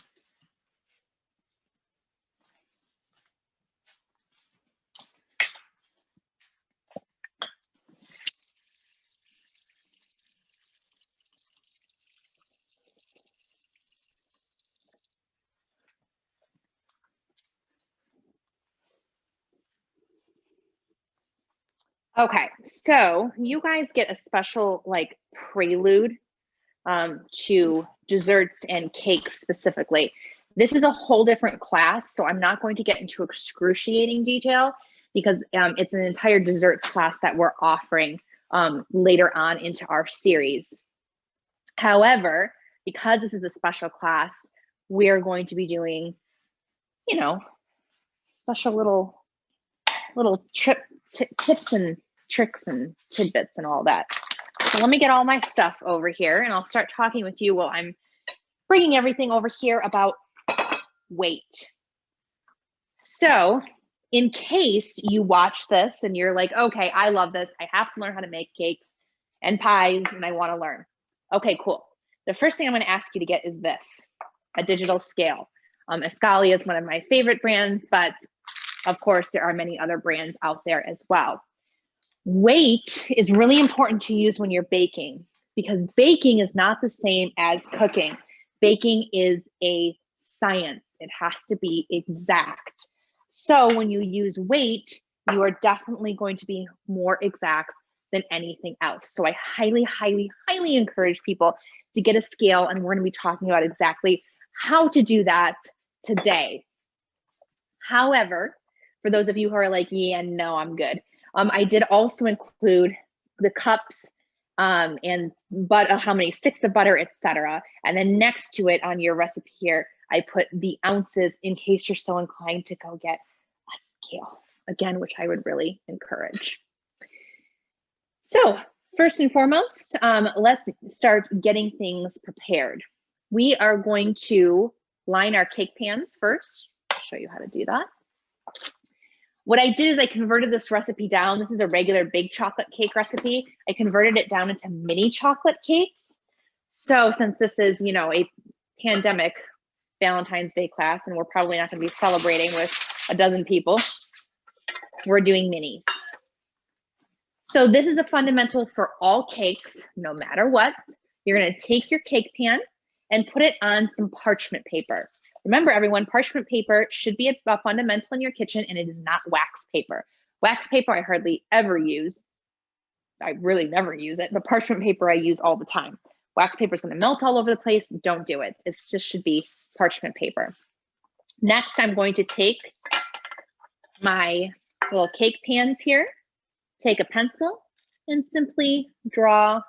Okay, so you guys get a special like prelude to desserts and cakes specifically. This is a whole different class, so I'm not going to get into excruciating detail because it's an entire desserts class that we're offering later on into our series. However, because this is a special class, we're going to be doing, you know, special little tips and tricks and tidbits and all that. So let me get all my stuff over here and I'll start talking with you while I'm bringing everything over here about weight. So in case you watch this and you're like, okay, I love this. I have to learn how to make cakes and pies and I want to learn. Okay, cool. The first thing I'm going to ask you to get is this, a digital scale. Escali is one of my favorite brands, but of course there are many other brands out there as well. Weight is really important to use when you're baking because baking is not the same as cooking. Baking is a science. It has to be exact. So when you use weight, you are definitely going to be more exact than anything else. So I highly, highly, highly encourage people to get a scale, and we're going to be talking about exactly how to do that today. However, for those of you who are like, yeah, no, I'm good. I did also include the cups and how many sticks of butter, etc. And then next to it on your recipe here, I put the ounces in case you're so inclined to go get a kale, again, which I would really encourage. So first and foremost, let's start getting things prepared. We are going to line our cake pans first. I'll show you how to do that. What I did is I converted this recipe down. This is a regular big chocolate cake recipe. I converted it down into mini chocolate cakes. So since this is, you know, a pandemic Valentine's Day class, and we're probably not going to be celebrating with a dozen people, we're doing minis. So this is a fundamental for all cakes, no matter what. You're going to take your cake pan and put it on some parchment paper. Remember, everyone, parchment paper should be a fundamental in your kitchen, and it is not wax paper. Wax paper I hardly ever use. I really never use it, but parchment paper I use all the time. Wax paper is going to melt all over the place. Don't do it. It just should be parchment paper. Next, I'm going to take my little cake pans here, take a pencil, and simply draw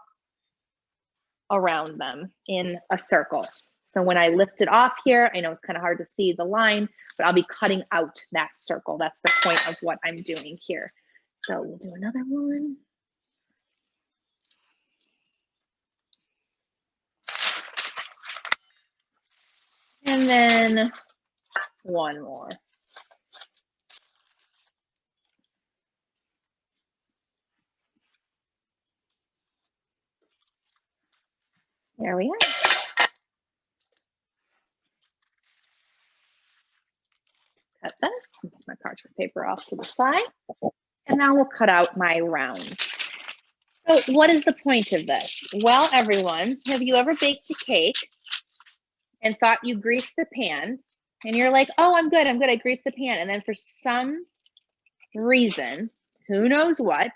around them in a circle. So when I lift it off here, I know it's kind of hard to see the line, but I'll be cutting out that circle. That's the point of what I'm doing here. So we'll do another one. And then one more. There we are. Cut this, and put my parchment paper off to the side, and now we'll cut out my rounds. So what is the point of this? Well, everyone, have you ever baked a cake and thought you greased the pan, and you're like, oh, I'm good, I greased the pan, and then for some reason, who knows what,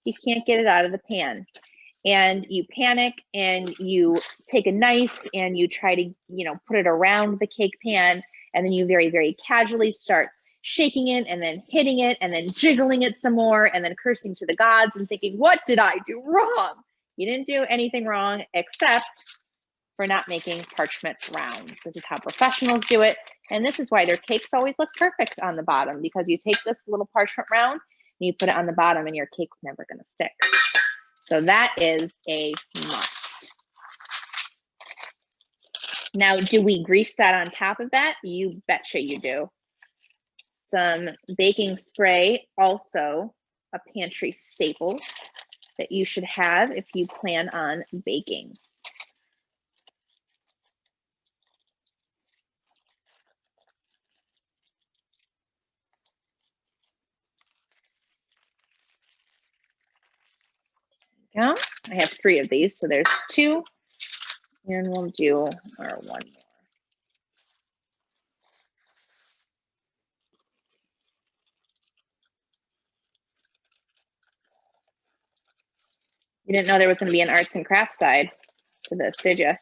you can't get it out of the pan, and you panic and you take a knife and you try to, you know, put it around the cake pan, and then you very, very casually start shaking it and then hitting it and then jiggling it some more and then cursing to the gods and thinking, what did I do wrong? You didn't do anything wrong except for not making parchment rounds. This is how professionals do it. And this is why their cakes always look perfect on the bottom, because you take this little parchment round and you put it on the bottom and your cake's never gonna stick. So that is a must. Now, do we grease that on top of that? You betcha you do. Some baking spray, also a pantry staple that you should have if you plan on baking. There we go. I have 3 of these, so there's 2, and we'll do our 1 more. You didn't know there was going to be an arts and crafts side to this, did you?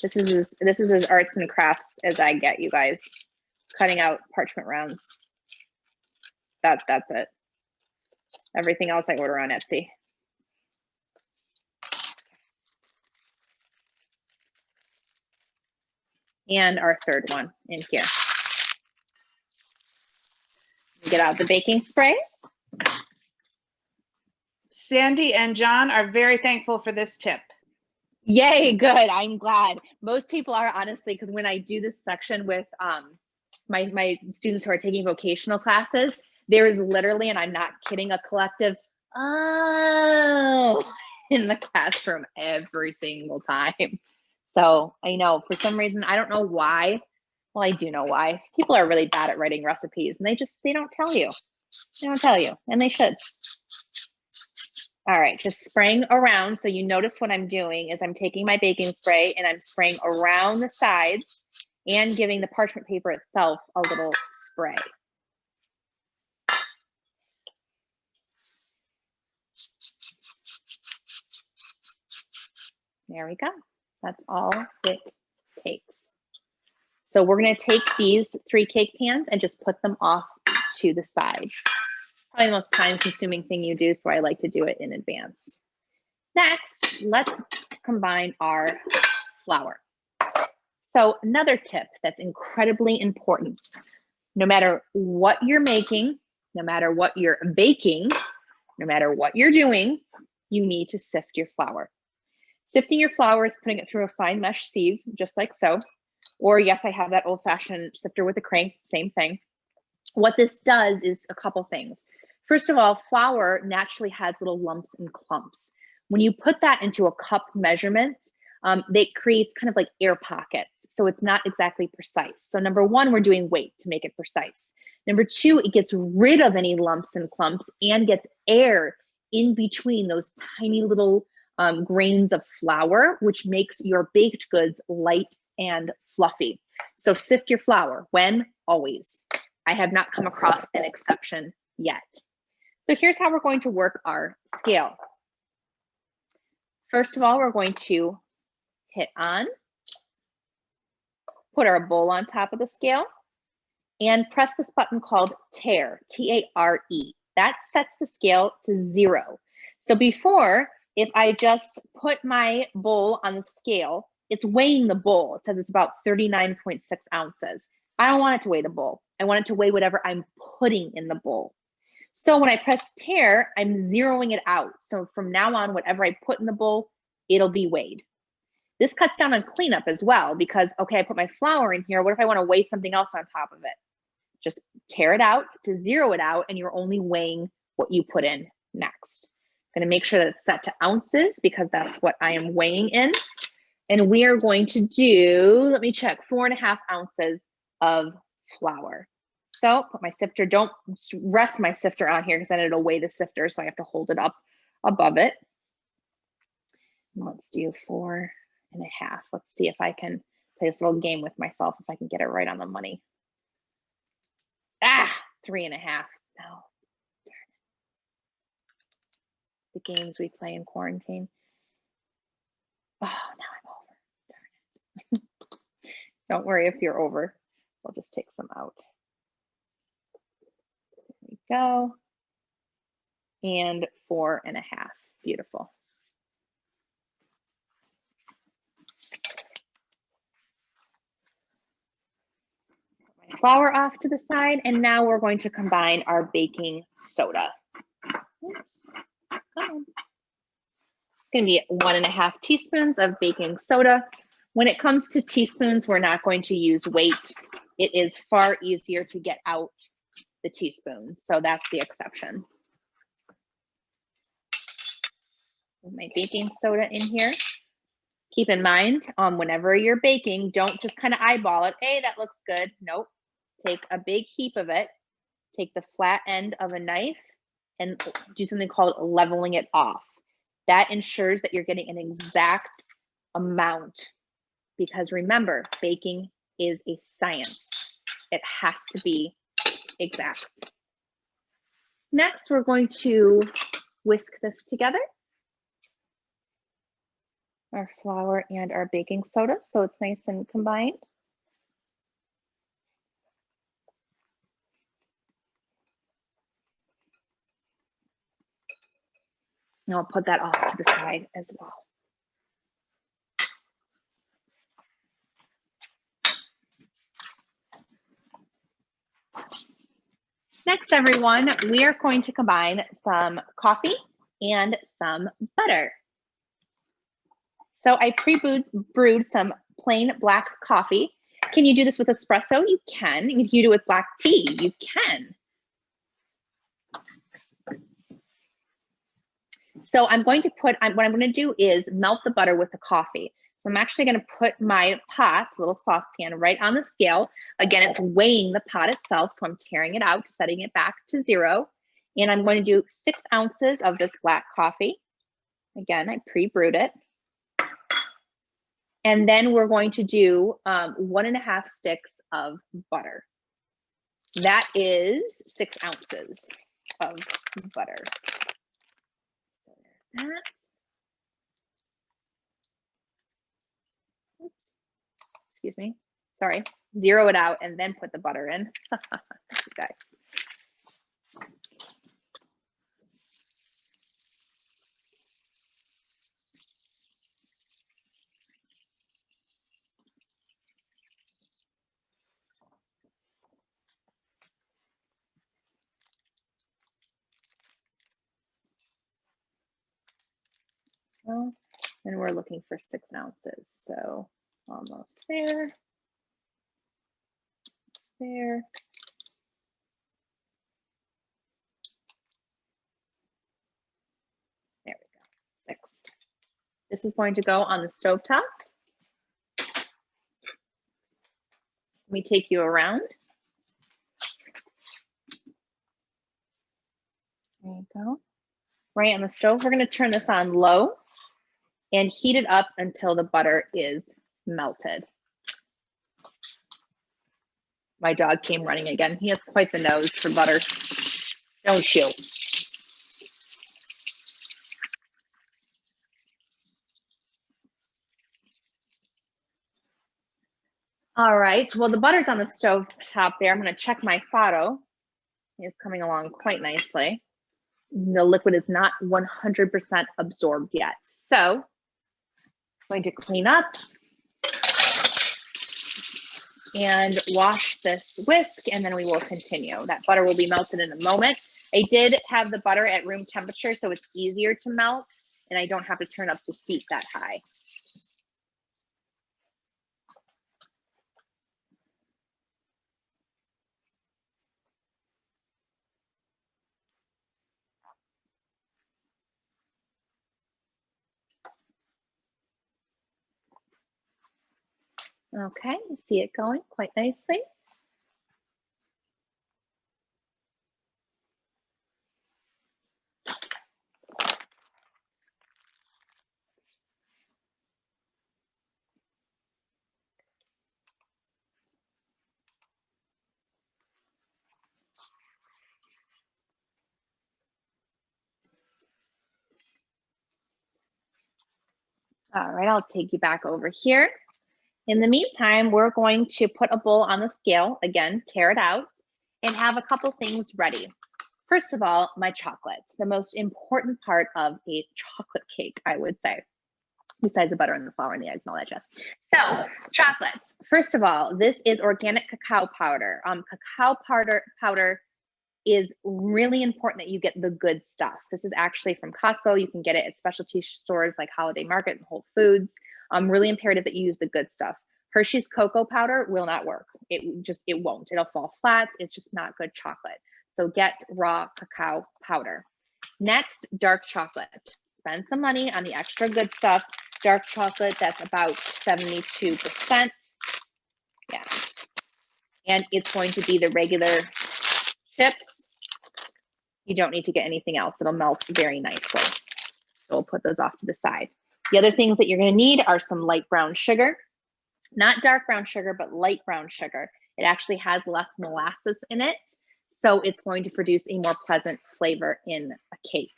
This is as arts and crafts as I get, you guys. Cutting out parchment rounds. That's it. Everything else I order on Etsy. And our 3rd one in here. Get out the baking spray. Sandy and John are very thankful for this tip. Yay, good. I'm glad. Most people are, honestly, because when I do this section with my students who are taking vocational classes, there is literally, and I'm not kidding, a collective oh in the classroom every single time. So I know for some reason, I don't know why. Well, I do know why. People are really bad at writing recipes, and they don't tell you. They don't tell you, and they should. All right, just spraying around. So you notice what I'm doing is I'm taking my baking spray and I'm spraying around the sides and giving the parchment paper itself a little spray. There we go. That's all it takes. So we're going to take these 3 cake pans and just put them off to the sides. Probably the most time-consuming thing you do, so I like to do it in advance. Next, let's combine our flour. So another tip that's incredibly important, no matter what you're making, No matter what you're baking, no matter what you're doing, you need to sift your flour. Sifting your flour is putting it through a fine mesh sieve, just like so. Or yes, I have that old-fashioned sifter with a crank, same thing. What this does is a couple things. First of all, flour naturally has little lumps and clumps. When you put that into a cup measurement, it creates kind of like air pockets. So it's not exactly precise. So number one, we're doing weight to make it precise. Number two, it gets rid of any lumps and clumps and gets air in between those tiny little grains of flour, which makes your baked goods light and fluffy. So sift your flour. When? Always. I have not come across an exception yet. So here's how we're going to work our scale. First of all, we're going to hit on, put our bowl on top of the scale, and press this button called tare, T-A-R-E. That sets the scale to 0. So before, if I just put my bowl on the scale, it's weighing the bowl. It says it's about 39.6 ounces. I don't want it to weigh the bowl. I want it to weigh whatever I'm putting in the bowl. So when I press tare, I'm zeroing it out. So from now on, whatever I put in the bowl, it'll be weighed. This cuts down on cleanup as well because, okay, I put my flour in here. What if I want to weigh something else on top of it? Just tear it out to zero it out, and you're only weighing what you put in next. I'm going to make sure that it's set to ounces because that's what I am weighing in. And we are going to do, let me check, 4.5 ounces of flour. So put my sifter, don't rest my sifter on here because then it'll weigh the sifter. So I have to hold it up above it. Let's do 4.5. Let's see if I can play this little game with myself, if I can get it right on the money. 3.5. No. The games we play in quarantine. Oh, now I'm over. Darn it. Don't worry if you're over. I'll just take some out. There we go. And 4.5. Beautiful. Put my flour off to the side, and now we're going to combine our baking soda. Oops. It's going to be 1.5 teaspoons of baking soda. When it comes to teaspoons, we're not going to use weight. It is far easier to get out the teaspoons, so that's the exception. Put my baking soda in here. Keep in mind, whenever you're baking, don't just kind of eyeball it. Hey, that looks good. Nope. Take a big heap of it. Take the flat end of a knife and do something called leveling it off. That ensures that you're getting an exact amount, because remember, baking is a science. It has to be exact. Next, we're going to whisk this together, our flour and our baking soda, so it's nice and combined. And I'll put that off to the side as well. Next, everyone, we are going to combine some coffee and some butter. So I pre-brewed some plain black coffee. Can you do this with espresso? You can. Can you do it with black tea? You can. So I'm going to put, what I'm going to do is melt the butter with the coffee. So I'm actually going to put my pot, little saucepan, right on the scale. Again, it's weighing the pot itself, so I'm tearing it out, setting it back to 0. And I'm going to do 6 ounces of this black coffee. Again, I pre-brewed it. And then we're going to do 1.5 sticks of butter. That is 6 ounces of butter. So there's that. Oops, excuse me, sorry. Zero it out and then put the butter in. You guys. go. And we're looking for 6 ounces. So almost there. Almost there. There we go. 6. This is going to go on the stovetop. Let me take you around. There you go. Right on the stove. We're going to turn this on low and heat it up until the butter is melted. My dog came running again. He has quite the nose for butter. Don't you? All right. Well, the butter's on the stove top there. I'm going to check my fado. It's coming along quite nicely. The liquid is not 100% absorbed yet. So I'm going to clean up and wash this whisk, and then we will continue. That butter will be melted in a moment. I did have the butter at room temperature, so it's easier to melt, and I don't have to turn up the heat that high. Okay, you see it going quite nicely. All right, I'll take you back over here. In the meantime, we're going to put a bowl on the scale, again, tear it out, and have a couple things ready. First of all, my chocolate, the most important part of a chocolate cake, I would say, besides the butter and the flour and the eggs and all that jazz. So, chocolates. First of all, this is organic cacao powder. Cacao powder is really important that you get the good stuff. This is actually from Costco. You can get it at specialty stores like Holiday Market and Whole Foods. Really imperative that you use the good stuff. Hershey's cocoa powder will not work. It won't. It'll fall flat. It's just not good chocolate. So get raw cacao powder. Next, dark chocolate. Spend some money on the extra good stuff. Dark chocolate, that's about 72%. Yeah. And it's going to be the regular chips. You don't need to get anything else. It'll melt very nicely. So we'll put those off to the side. The other things that you're going to need are some light brown sugar. Not dark brown sugar, but light brown sugar. It actually has less molasses in it, so it's going to produce a more pleasant flavor in a cake.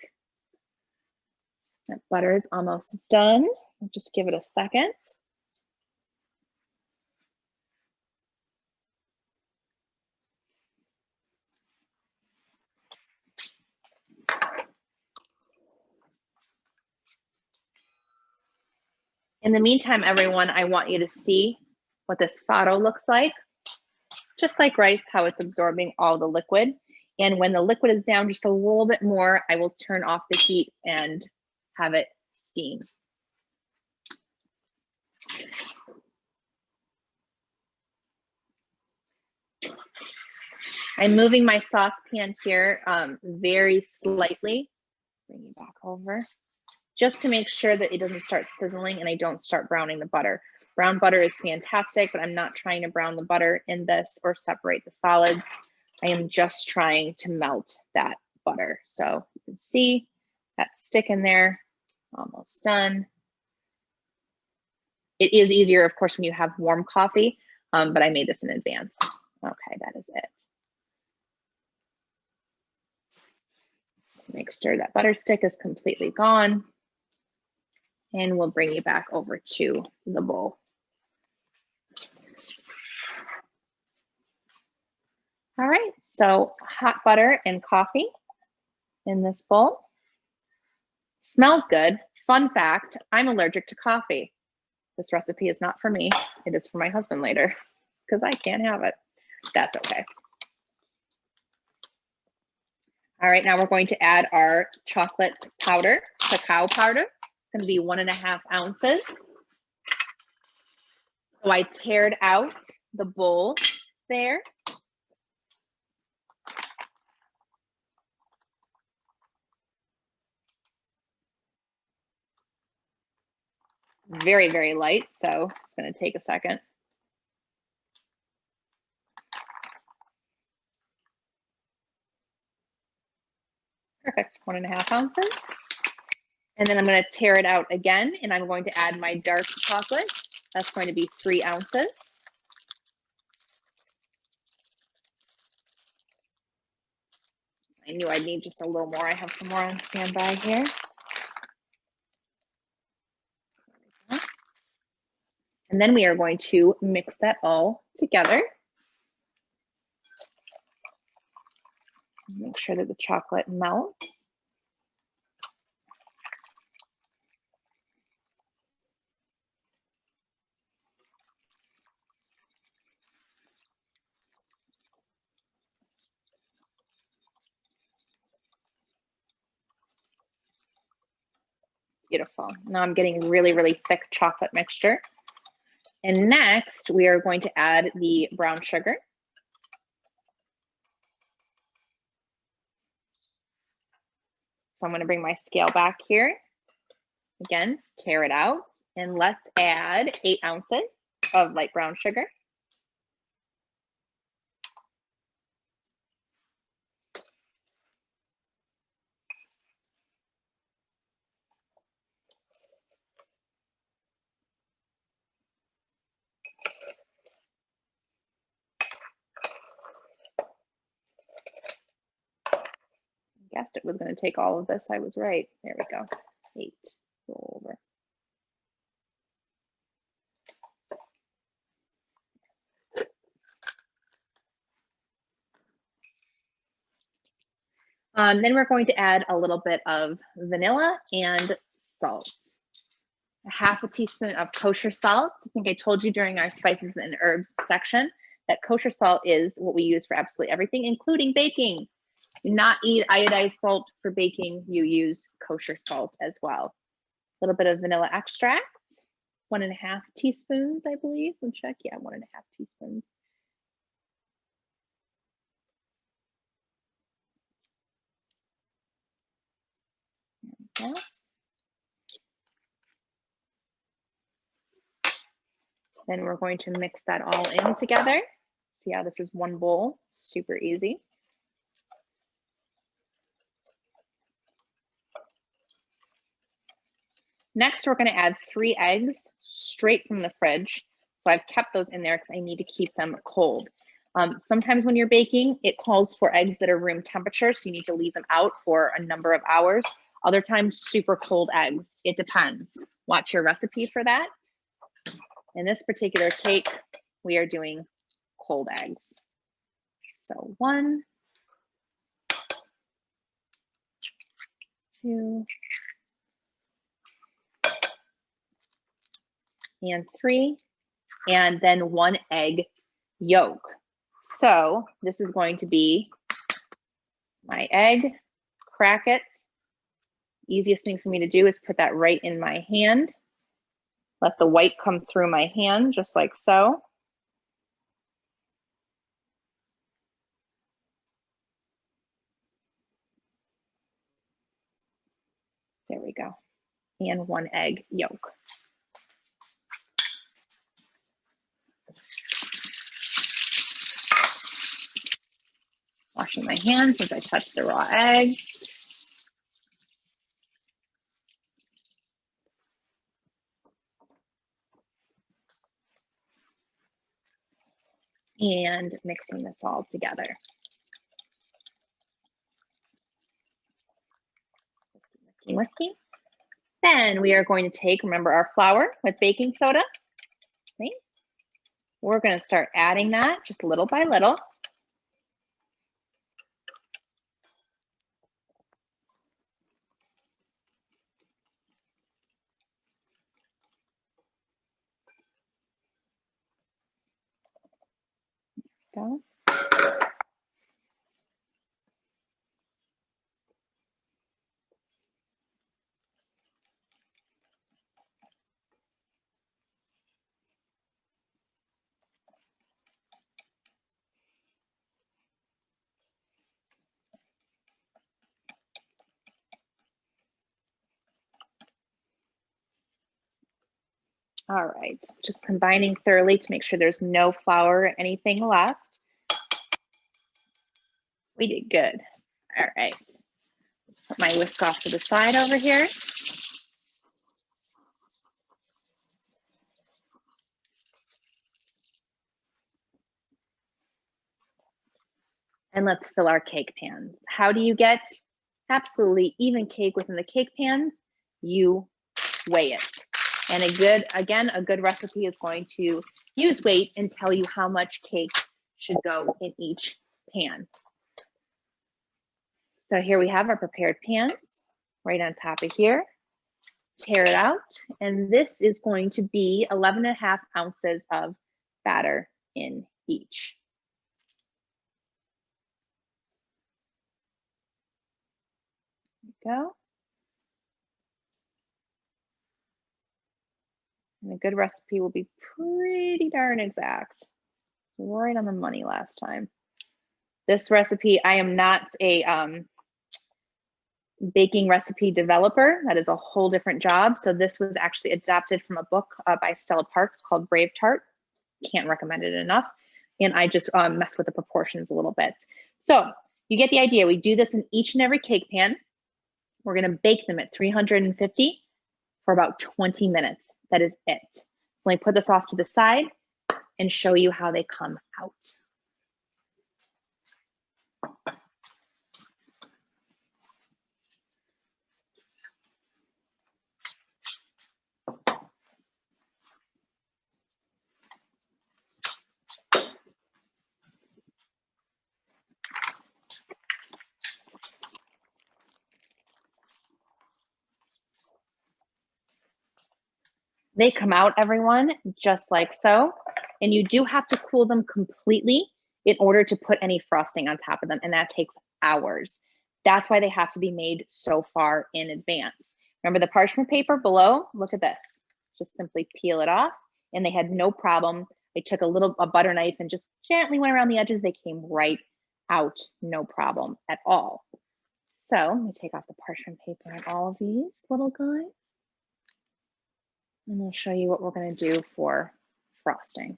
That butter is almost done. I'll just give it a second. In the meantime, everyone, I want you to see what this fado looks like. Just like rice, how it's absorbing all the liquid. And when the liquid is down just a little bit more, I will turn off the heat and have it steam. I'm moving my saucepan here very slightly. Bring you back over. Just to make sure that it doesn't start sizzling and I don't start browning the butter. Brown butter is fantastic, but I'm not trying to brown the butter in this or separate the solids. I am just trying to melt that butter. So you can see that stick in there, almost done. It is easier, of course, when you have warm coffee, but I made this in advance. Okay, that is it. So make sure that butter stick is completely gone. And we'll bring you back over to the bowl. All right, so hot butter and coffee in this bowl. Smells good. Fun fact, I'm allergic to coffee. This recipe is not for me. It is for my husband later because I can't have it. That's okay. All right, now we're going to add our chocolate powder, cacao powder. going to be 1.5 ounces. So I teared out the bowl there. Very, very light, so it's going to take a second. Perfect, 1.5 ounces. And then I'm going to tear it out again, and I'm going to add my dark chocolate. That's going to be 3 ounces. I knew I'd need just a little more. I have some more on standby here. And then we are going to mix that all together. Make sure that the chocolate melts. Beautiful. Now I'm getting really, really thick chocolate mixture. And next, we are going to add the brown sugar. So I'm going to bring my scale back here. Again, tear it out. And let's add 8 ounces of light brown sugar. Guessed it was going to take all of this. I was right. There we go. 8. Roll over. Then we're going to add a little bit of vanilla and salt. 1/2 teaspoon of kosher salt. I think I told you during our spices and herbs section that kosher salt is what we use for absolutely everything, including baking. Do not eat iodized salt for baking. You use kosher salt as well. A little bit of vanilla extract, 1.5 teaspoons, I believe. We'll check. Yeah, 1.5 teaspoons. There we go. Then we're going to mix that all in together. See how this is one bowl, super easy. Next, we're going to add 3 eggs straight from the fridge. So I've kept those in there because I need to keep them cold. Sometimes when you're baking, it calls for eggs that are room temperature, so you need to leave them out for a number of hours. Other times, super cold eggs. It depends. Watch your recipe for that. In this particular cake, we are doing cold eggs. So 1, 2, and 3, and then 1 egg yolk. So this is going to be my egg, crack it. Easiest thing for me to do is put that right in my hand. Let the white come through my hand, just like so. There we go. And 1 egg yolk. Washing my hands as I touch the raw egg. And mixing this all together. Whiskey. Then we are going to take, remember our flour with baking soda. Okay. We're going to start adding that just little by little. Go. All right, just combining thoroughly to make sure there's no flour or anything left. We did good. All right, put my whisk off to the side over here. And let's fill our cake pans. How do you get absolutely even cake within the cake pans? You weigh it. And a good recipe is going to use weight and tell you how much cake should go in each pan. So here we have our prepared pans right on top of here. Tear it out. And this is going to be 11.5 ounces of batter in each. There we go. And a good recipe will be pretty darn exact. Right on the money last time. This recipe, I am not a baking recipe developer. That is a whole different job. So this was actually adapted from a book by Stella Parks called Brave Tart. Can't recommend it enough. And I just mess with the proportions a little bit. So you get the idea. We do this in each and every cake pan. We're going to bake them at 350 for about 20 minutes. That is it. So let me put this off to the side and show you how they come out. They come out, everyone, just like so. And you do have to cool them completely in order to put any frosting on top of them. And that takes hours. That's why they have to be made so far in advance. Remember the parchment paper below? Look at this. Just simply peel it off. And they had no problem. I took a butter knife and just gently went around the edges. They came right out, no problem at all. So let me take off the parchment paper on all of these little guys. And I'll show you what we're going to do for frosting.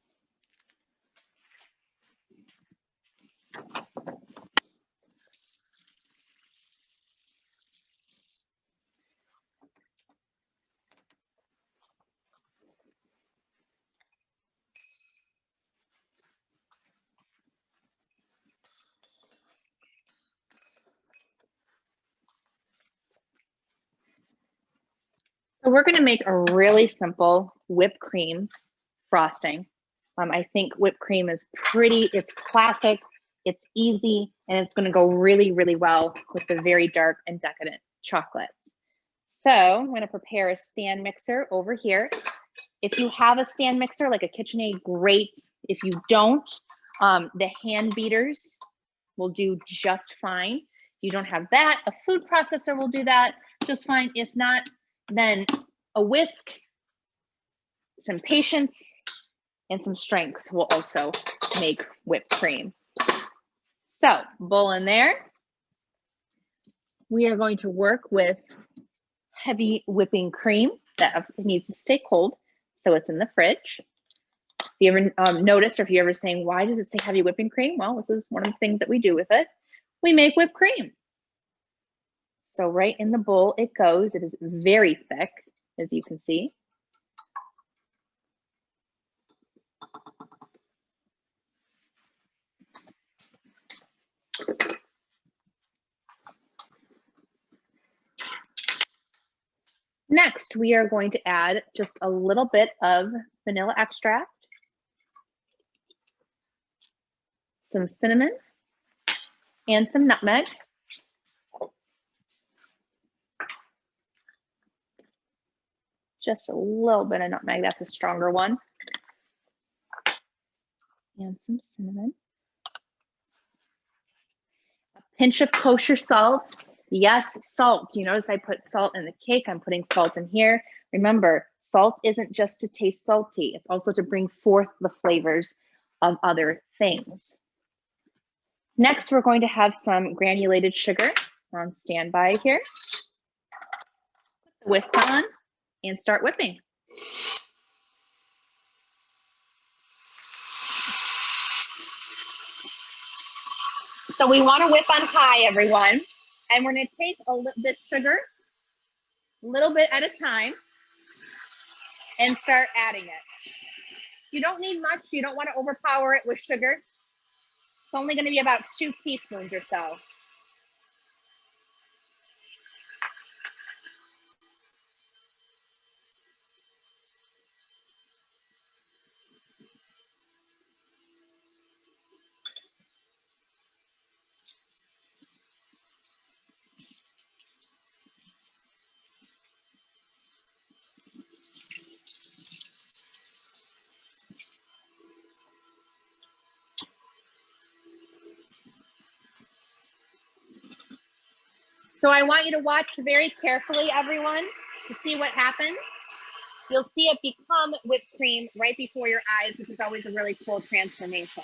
So we're going to make a really simple whipped cream frosting. I think whipped cream is pretty, it's classic, it's easy, and it's going to go really, really well with the very dark and decadent chocolates. So I'm going to prepare a stand mixer over here. If you have a stand mixer like a KitchenAid, great. If you don't, the hand beaters will do just fine. If you don't have that, a food processor will do that just fine. If not, then a whisk, some patience, and some strength will also make whipped cream. So, bowl in there. We are going to work with heavy whipping cream that needs to stay cold, so it's in the fridge. If you ever noticed, or if you're ever saying, why does it say heavy whipping cream? Well, this is one of the things that we do with it. We make whipped cream. So right in the bowl it goes. It is very thick, as you can see. Next, we are going to add just a little bit of vanilla extract, some cinnamon, and some nutmeg. Just a little bit of nutmeg, that's a stronger one. And some cinnamon. A pinch of kosher salt. Yes, salt. You notice I put salt in the cake. I'm putting salt in here. Remember, salt isn't just to taste salty. It's also to bring forth the flavors of other things. Next, we're going to have some granulated sugar on standby here. Put the whisk on and start whipping. So we want to whip on high, everyone. And we're going to take this sugar a little bit at a time and start adding it. You don't need much. You don't want to overpower it with sugar. It's only going to be about 2 teaspoons or so. So I want you to watch very carefully, everyone, to see what happens. You'll see it become whipped cream right before your eyes, which is always a really cool transformation.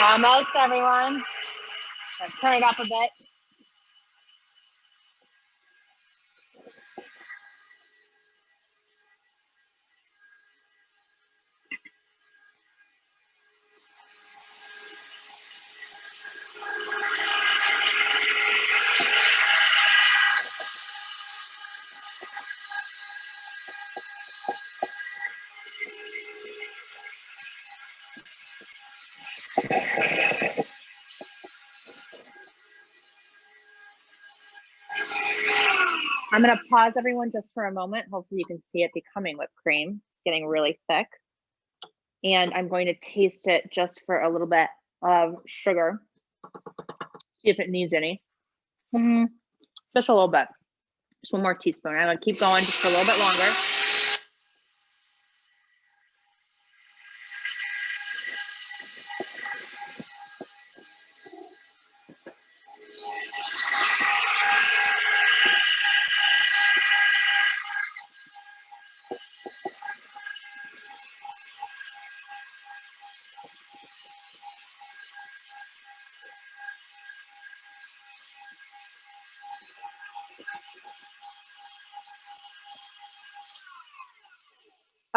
Almost, everyone. Let's turn it up a bit. I'm going to pause everyone just for a moment. Hopefully you can see it becoming whipped cream. It's getting really thick. And I'm going to taste it just for a little bit of sugar. See if it needs any. Just a little bit. Just 1 more teaspoon. I'm going to keep going just for a little bit longer.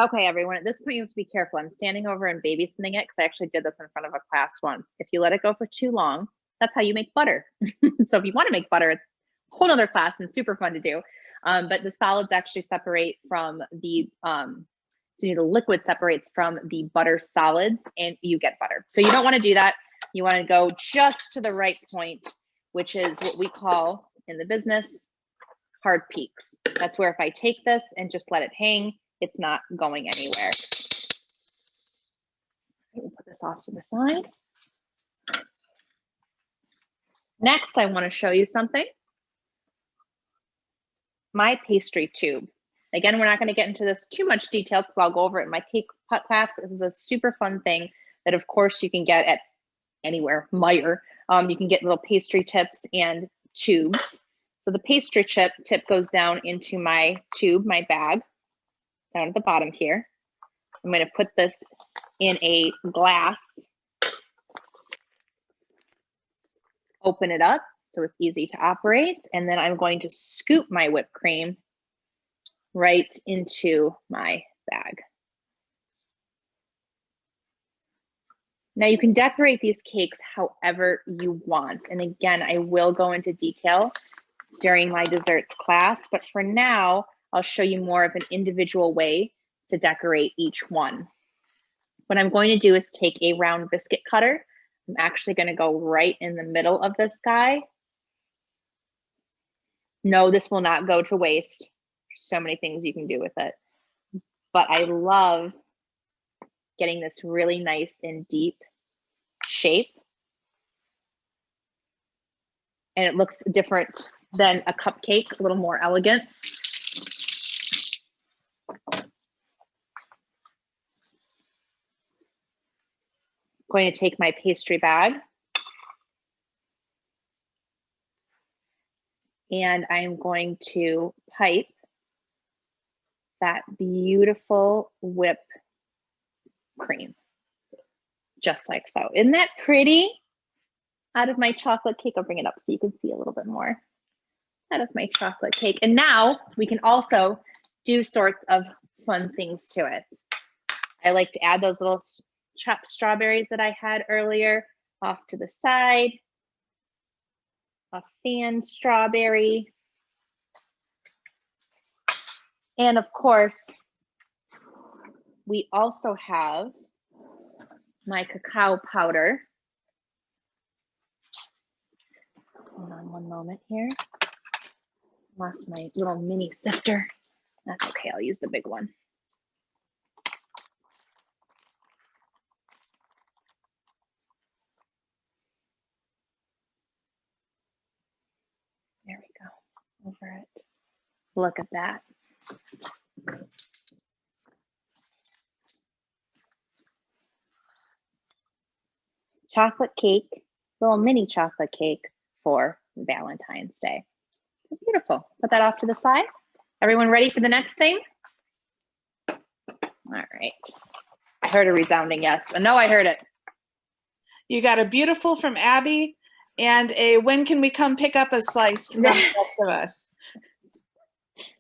Okay, everyone, at this point you have to be careful. I'm standing over and babysitting it because I actually did this in front of a class once. If you let it go for too long, that's how you make butter. So if you want to make butter, it's a whole other class and super fun to do. But the solids actually separate from the, the liquid separates from the butter solids and you get butter. So you don't want to do that. You want to go just to the right point, which is what we call in the business hard peaks. That's where if I take this and just let it hang, it's not going anywhere. We'll put this off to the side. Next, I want to show you something. My pastry tube. Again, we're not going to get into this too much details because I'll go over it in my cake class, but this is a super fun thing that of course you can get at anywhere, Meijer. You can get little pastry tips and tubes. So the pastry tip goes down into my tube, my bag, down at the bottom here. I'm going to put this in a glass, open it up so it's easy to operate, and then I'm going to scoop my whipped cream right into my bag. Now you can decorate these cakes however you want. And again, I will go into detail during my desserts class, but for now, I'll show you more of an individual way to decorate each one. What I'm going to do is take a round biscuit cutter. I'm actually going to go right in the middle of this guy. No, this will not go to waste. There's so many things you can do with it. But I love getting this really nice and deep shape. And it looks different than a cupcake, a little more elegant. Going to take my pastry bag and I'm going to pipe that beautiful whipped cream, just like so. Isn't that pretty? Out of my chocolate cake, I'll bring it up so you can see a little bit more. Out of my chocolate cake. And now we can also do sorts of fun things to it. I like to add those little chopped strawberries that I had earlier off to the side. A fan strawberry. And of course, we also have my cacao powder. Hold on one moment here. Lost my little mini sifter. That's okay, I'll use the big one. There we go, over it. Look at that. Chocolate cake, little mini chocolate cake for Valentine's Day. Beautiful. Put that off to the side. Everyone ready for the next thing? All right. I heard a resounding yes. I know I heard it. You got a beautiful from Abby and a when can we come pick up a slice from the rest of us?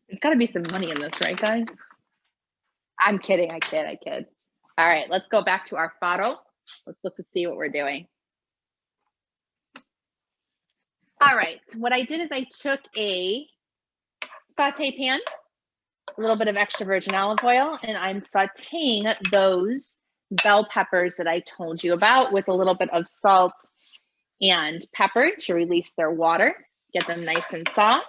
There's got to be some money in this, right, guys? I'm kidding. I kid. All right, let's go back to our faro. Let's look to see what we're doing. All right, what I did is I took a saute pan, a little bit of extra virgin olive oil, and I'm sauteing those bell peppers that I told you about with a little bit of salt and pepper to release their water, get them nice and soft.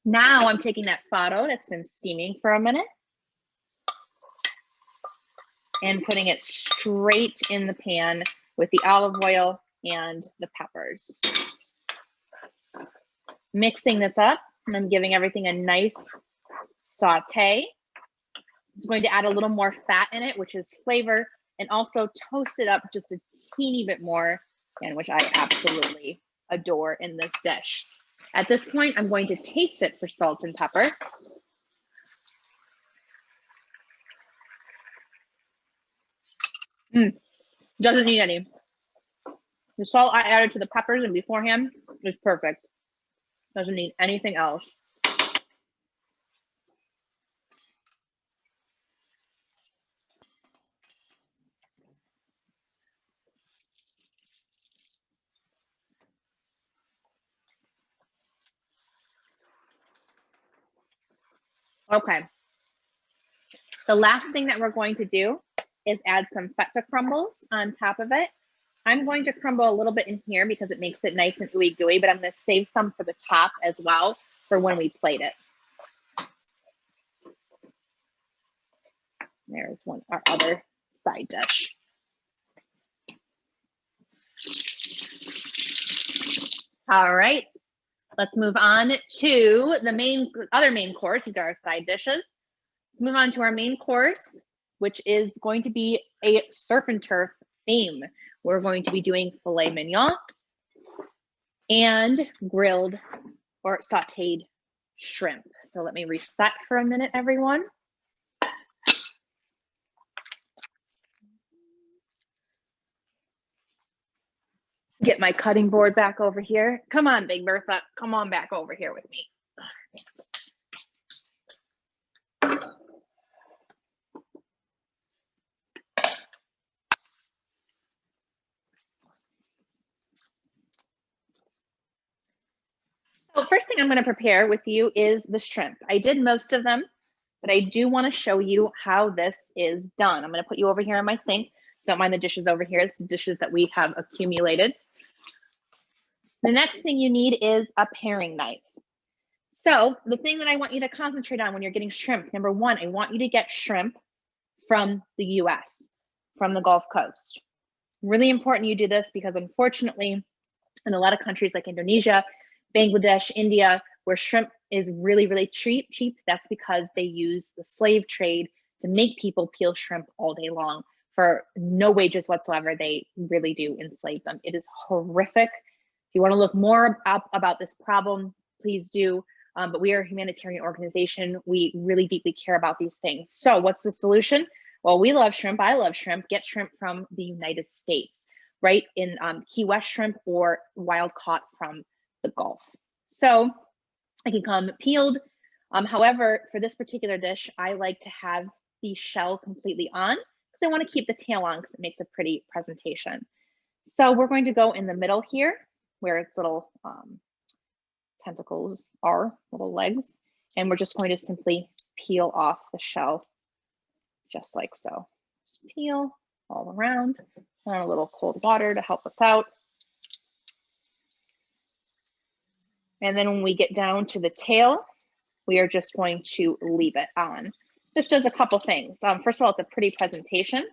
Now I'm taking that faro that's been steaming for a minute and putting it straight in the pan with the olive oil and the peppers. Mixing this up, and I'm giving everything a nice saute. It's going to add a little more fat in it, which is flavor, and also toast it up just a teeny bit more, and which I absolutely adore in this dish. At this point, I'm going to taste it for salt and pepper. Doesn't need any. The salt I added to the peppers and beforehand is perfect. Doesn't need anything else. Okay. The last thing that we're going to do is add some feta crumbles on top of it. I'm going to crumble a little bit in here because it makes it nice and ooey gooey, but I'm going to save some for the top as well for when we plate it. There's our other side dish. All right, let's move on to the other main course. These are our side dishes. Let's move on to our main course, which is going to be a surf and turf theme. We're going to be doing filet mignon and grilled or sauteed shrimp. So let me reset for a minute, everyone. Get my cutting board back over here. Come on, Big Bertha. Come on back over here with me. So first thing I'm going to prepare with you is the shrimp. I did most of them, but I do want to show you how this is done. I'm going to put you over here in my sink. Don't mind the dishes over here. This is dishes that we have accumulated. The next thing you need is a paring knife. So the thing that I want you to concentrate on when you're getting shrimp, number one, I want you to get shrimp from the US, from the Gulf Coast. Really important you do this because unfortunately, in a lot of countries like Indonesia, Bangladesh, India, where shrimp is really, really cheap, that's because they use the slave trade to make people peel shrimp all day long for no wages whatsoever. They really do enslave them. It is horrific. If you want to look more up about this problem, please do. But we are a humanitarian organization. We really deeply care about these things. So what's the solution? Well, we love shrimp. I love shrimp. Get shrimp from the United States, right? In Key West shrimp or wild caught from the Gulf. So it can come peeled. However, for this particular dish, I like to have the shell completely on because I want to keep the tail on because it makes a pretty presentation. So we're going to go in the middle here where its little tentacles are, little legs, and we're just going to simply peel off the shell just like so. Just peel all around, and a little cold water to help us out. And then when we get down to the tail, we are just going to leave it on. This does a couple things. First of all, it's a pretty presentation.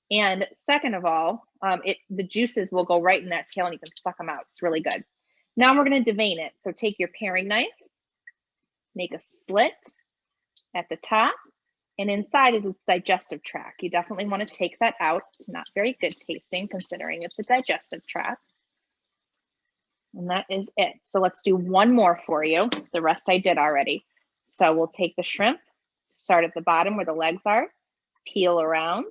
And second of all, the juices will go right in that tail and you can suck them out. It's really good. Now we're going to devein it. So take your paring knife, make a slit at the top, and inside is its digestive tract. You definitely want to take that out. It's not very good tasting considering it's a digestive tract. And that is it. So let's do one more for you. The rest I did already. So we'll take the shrimp, start at the bottom where the legs are, peel around,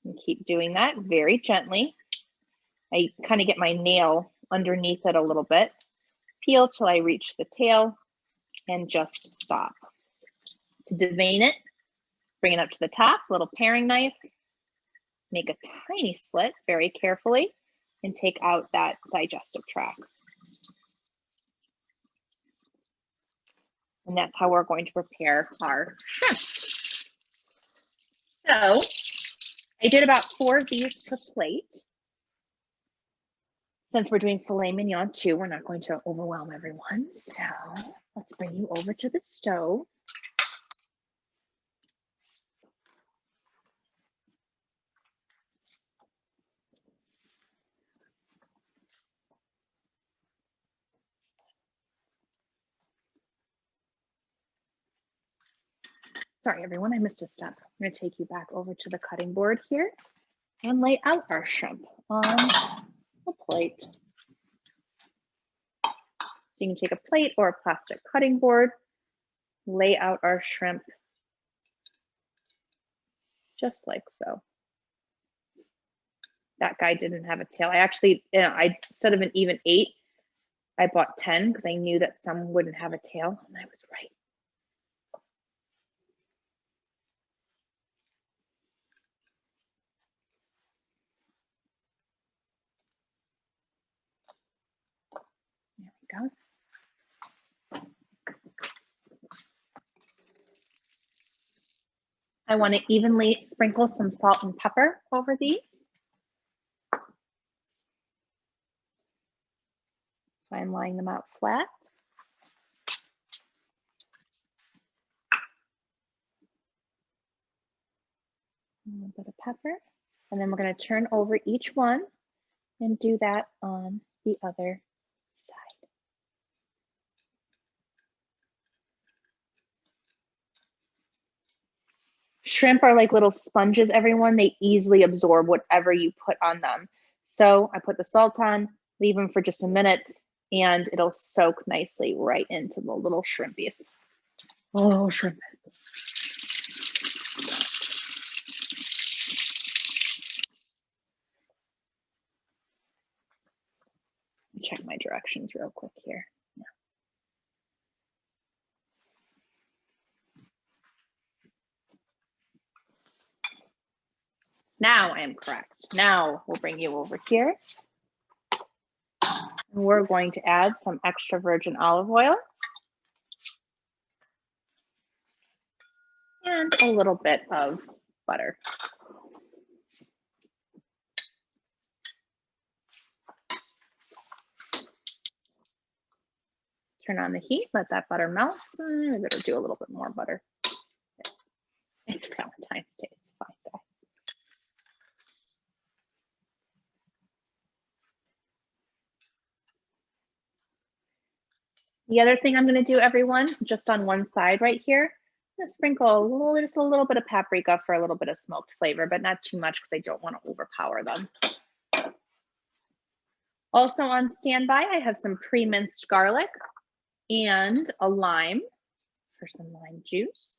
and keep doing that very gently. I kind of get my nail underneath it a little bit. Peel till I reach the tail and just stop. To devein it, bring it up to the top, little paring knife, make a tiny slit very carefully, and take out that digestive tract. And that's how we're going to prepare our shrimp. So I did about 4 of these per plate. Since we're doing filet mignon too, we're not going to overwhelm everyone. So let's bring you over to the stove. Sorry, everyone, I missed a step. I'm going to take you back over to the cutting board here and lay out our shrimp on a plate. So you can take a plate or a plastic cutting board, lay out our shrimp just like so. That guy didn't have a tail. I actually, I instead of an even 8, I bought 10 because I knew that some wouldn't have a tail, and I was right. There we go. I want to evenly sprinkle some salt and pepper over these. So I'm laying them out flat. A little bit of pepper. And then we're going to turn over each one and do that on the other side. Shrimp are like little sponges, everyone. They easily absorb whatever you put on them. So I put the salt on, leave them for just a minute, and it'll soak nicely right into the little shrimpies. Oh, shrimp. Check my directions real quick here. Yeah. Now I am correct. Now we'll bring you over here. We're going to add some extra virgin olive oil and a little bit of butter. Turn on the heat, let that butter melt. We better do a little bit more butter. It's Valentine's Day, it's fine, guys. The other thing I'm gonna do, everyone, just on one side right here, I'm gonna sprinkle just a little bit of paprika for a little bit of smoked flavor, but not too much because I don't want to overpower them. Also on standby, I have some pre-minced garlic and a lime for some lime juice.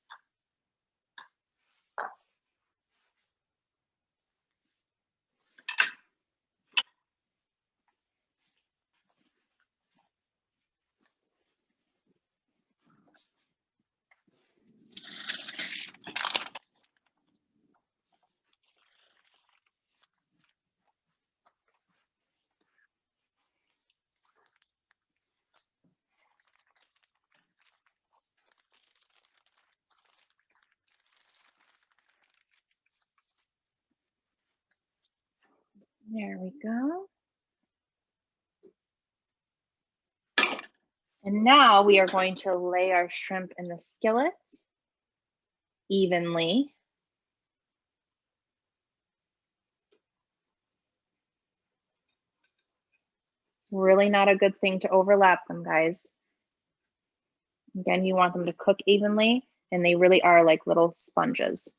There we go. And now we are going to lay our shrimp in the skillet evenly. Really not a good thing to overlap them, guys. Again, you want them to cook evenly, and they really are like little sponges.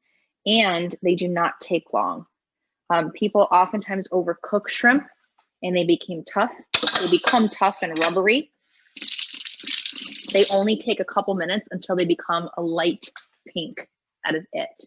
And they do not take long. People oftentimes overcook shrimp and they become tough and rubbery. They only take a couple minutes until they become a light pink. That is it.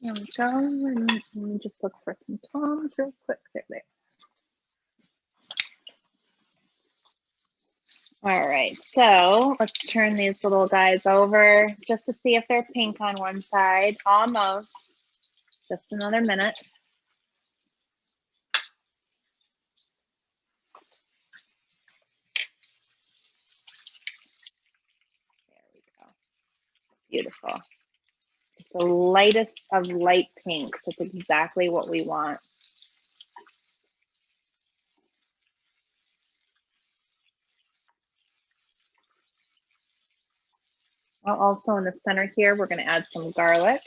There we go. And let me just look for some tongs real quick. There. All right, so let's turn these little guys over just to see if they're pink on one side. Almost. Just another minute. There we go. Beautiful. Just the lightest of light pinks. That's exactly what we want. Also in the center here, we're going to add some garlic.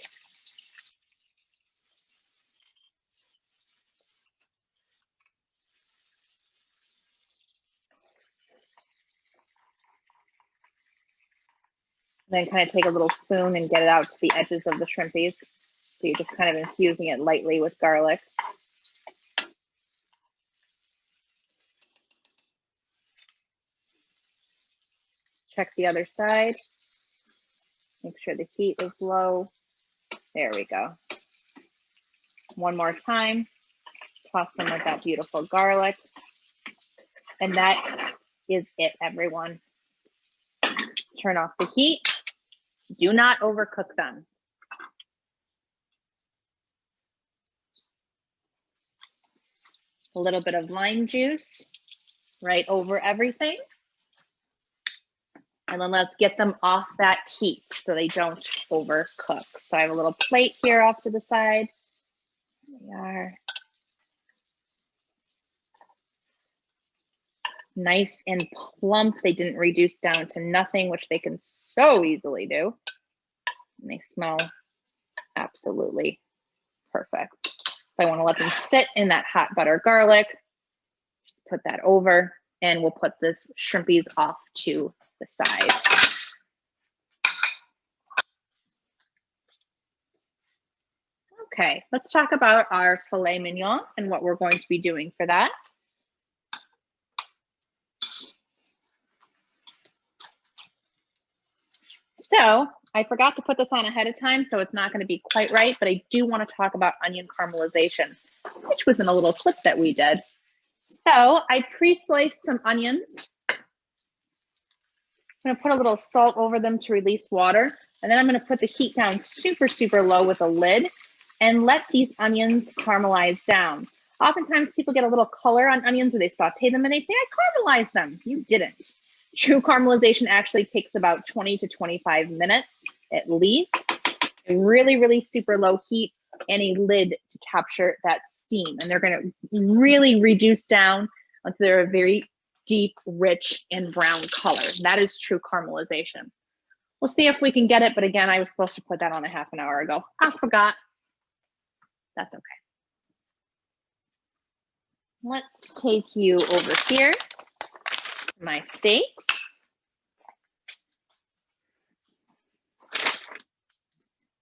Then kind of take a little spoon and get it out to the edges of the shrimpies. So you're just kind of infusing it lightly with garlic. Check the other side. Make sure the heat is low. There we go. One more time. Toss them with that beautiful garlic. And that is it, everyone. Turn off the heat. Do not overcook them. A little bit of lime juice right over everything. And then let's get them off that heat so they don't overcook. So I have a little plate here off to the side. There we are. Nice and plump. They didn't reduce down to nothing, which they can so easily do. And they smell absolutely perfect. So I want to let them sit in that hot butter garlic. Just put that over, and we'll put this shrimpies off to the side. Okay, let's talk about our filet mignon and what we're going to be doing for that. So I forgot to put this on ahead of time, so it's not going to be quite right, but I do want to talk about onion caramelization, which was in a little clip that we did. So I pre-sliced some onions. I'm going to put a little salt over them to release water, and then I'm going to put the heat down super, super low with a lid and let these onions caramelize down. Oftentimes people get a little color on onions when they saute them and they say, I caramelized them. You didn't. True caramelization actually takes about 20 to 25 minutes at least. Really, really super low heat and a lid to capture that steam. And they're going to really reduce down until they're a very deep, rich, and brown color. That is true caramelization. We'll see if we can get it. But again, I was supposed to put that on a half an hour ago. I forgot. That's okay. Let's take you over here. My steaks.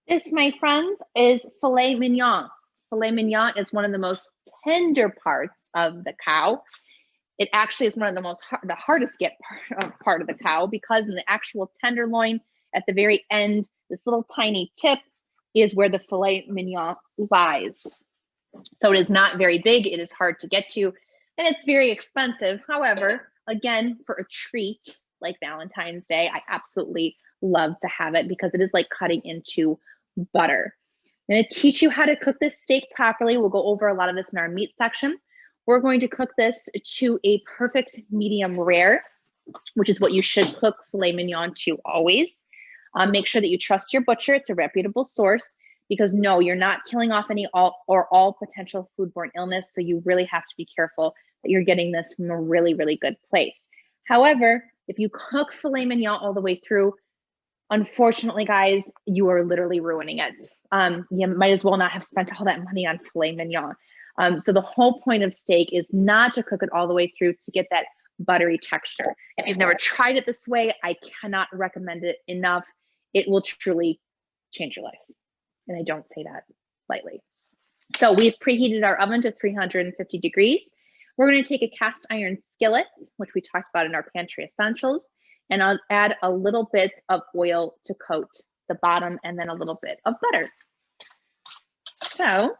This, my friends, is filet mignon. Filet mignon is one of the most tender parts of the cow. It actually is one of the hardest get part of the cow, because in the actual tenderloin at the very end, this little tiny tip is where the filet mignon lies. So it is not very big. It is hard to get to, and it's very expensive. However, again, for a treat like Valentine's Day, I absolutely love to have it because it is like cutting into butter. I'm going to teach you how to cook this steak properly. We'll go over a lot of this in our meat section. We're going to cook this to a perfect medium rare, which is what you should cook filet mignon to always. Make sure that you trust your butcher. It's a reputable source, because no, you're not killing off any all potential foodborne illness. So you really have to be careful that you're getting this from a really, really good place. However, if you cook filet mignon all the way through, unfortunately, guys, you are literally ruining it. You might as well not have spent all that money on filet mignon. So the whole point of steak is not to cook it all the way through to get that buttery texture. If you've never tried it this way, I cannot recommend it enough. It will truly change your life. And I don't say that lightly. So we've preheated our oven to 350 degrees. We're going to take a cast iron skillet, which we talked about in our pantry essentials, and I'll add a little bit of oil to coat the bottom, and then a little bit of butter. So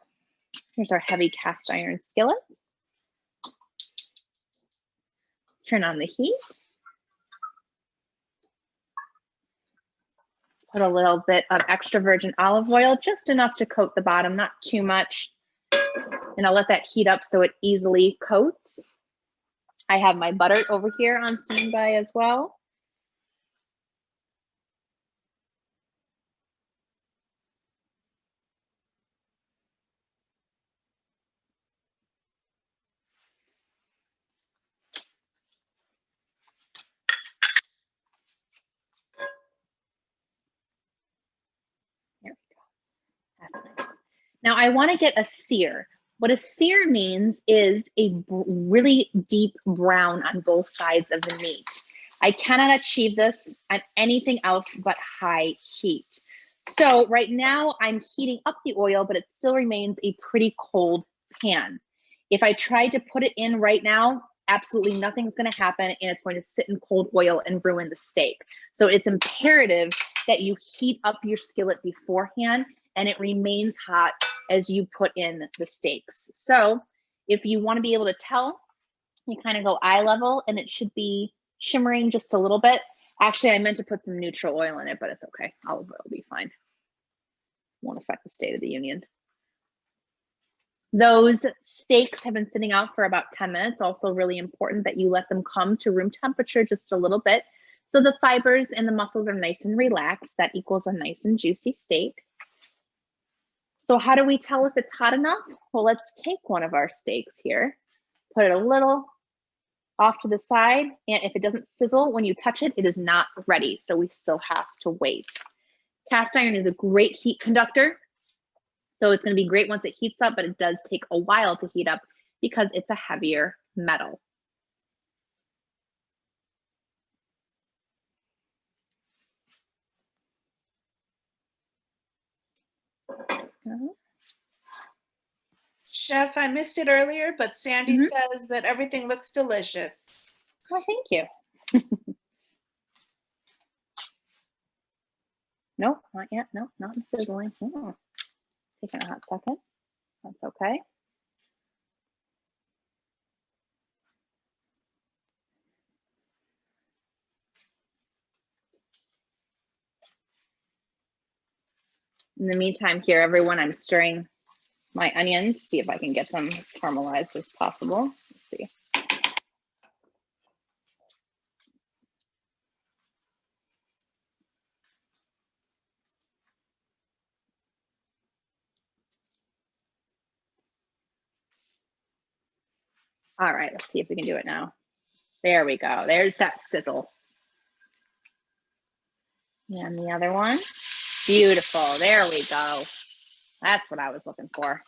here's our heavy cast iron skillet. Turn on the heat. Put a little bit of extra virgin olive oil, just enough to coat the bottom, not too much. And I'll let that heat up so it easily coats. I have my butter over here on standby as well. There we go. That's nice. Now I want to get a sear. What a sear means is a really deep brown on both sides of the meat. I cannot achieve this on anything else but high heat. So right now I'm heating up the oil, but it still remains a pretty cold pan. If I tried to put it in right now, absolutely nothing's going to happen, and it's going to sit in cold oil and ruin the steak. So it's imperative that you heat up your skillet beforehand and it remains hot as you put in the steaks. So if you want to be able to tell, you kind of go eye level and it should be shimmering just a little bit. Actually, I meant to put some neutral oil in it, but it's okay. Olive oil will be fine. Won't affect the State of the Union. Those steaks have been sitting out for about 10 minutes. Also really important that you let them come to room temperature just a little bit. So the fibers and the muscles are nice and relaxed. That equals a nice and juicy steak. So how do we tell if it's hot enough? Well, let's take one of our steaks here, put it a little off to the side, and if it doesn't sizzle when you touch it, it is not ready. So we still have to wait. Cast iron is a great heat conductor. So it's going to be great once it heats up, but it does take a while to heat up because it's a heavier metal. Chef, I missed it earlier, but Sandy says that everything looks delicious. Oh, thank you. Nope, not yet. Nope, not sizzling. Oh, taking a hot second. That's okay. In the meantime here, everyone, I'm stirring my onions, see if I can get them as caramelized as possible. Let's see. All right, let's see if we can do it now. There we go. There's that sizzle. And the other one. Beautiful. There we go. That's what I was looking for.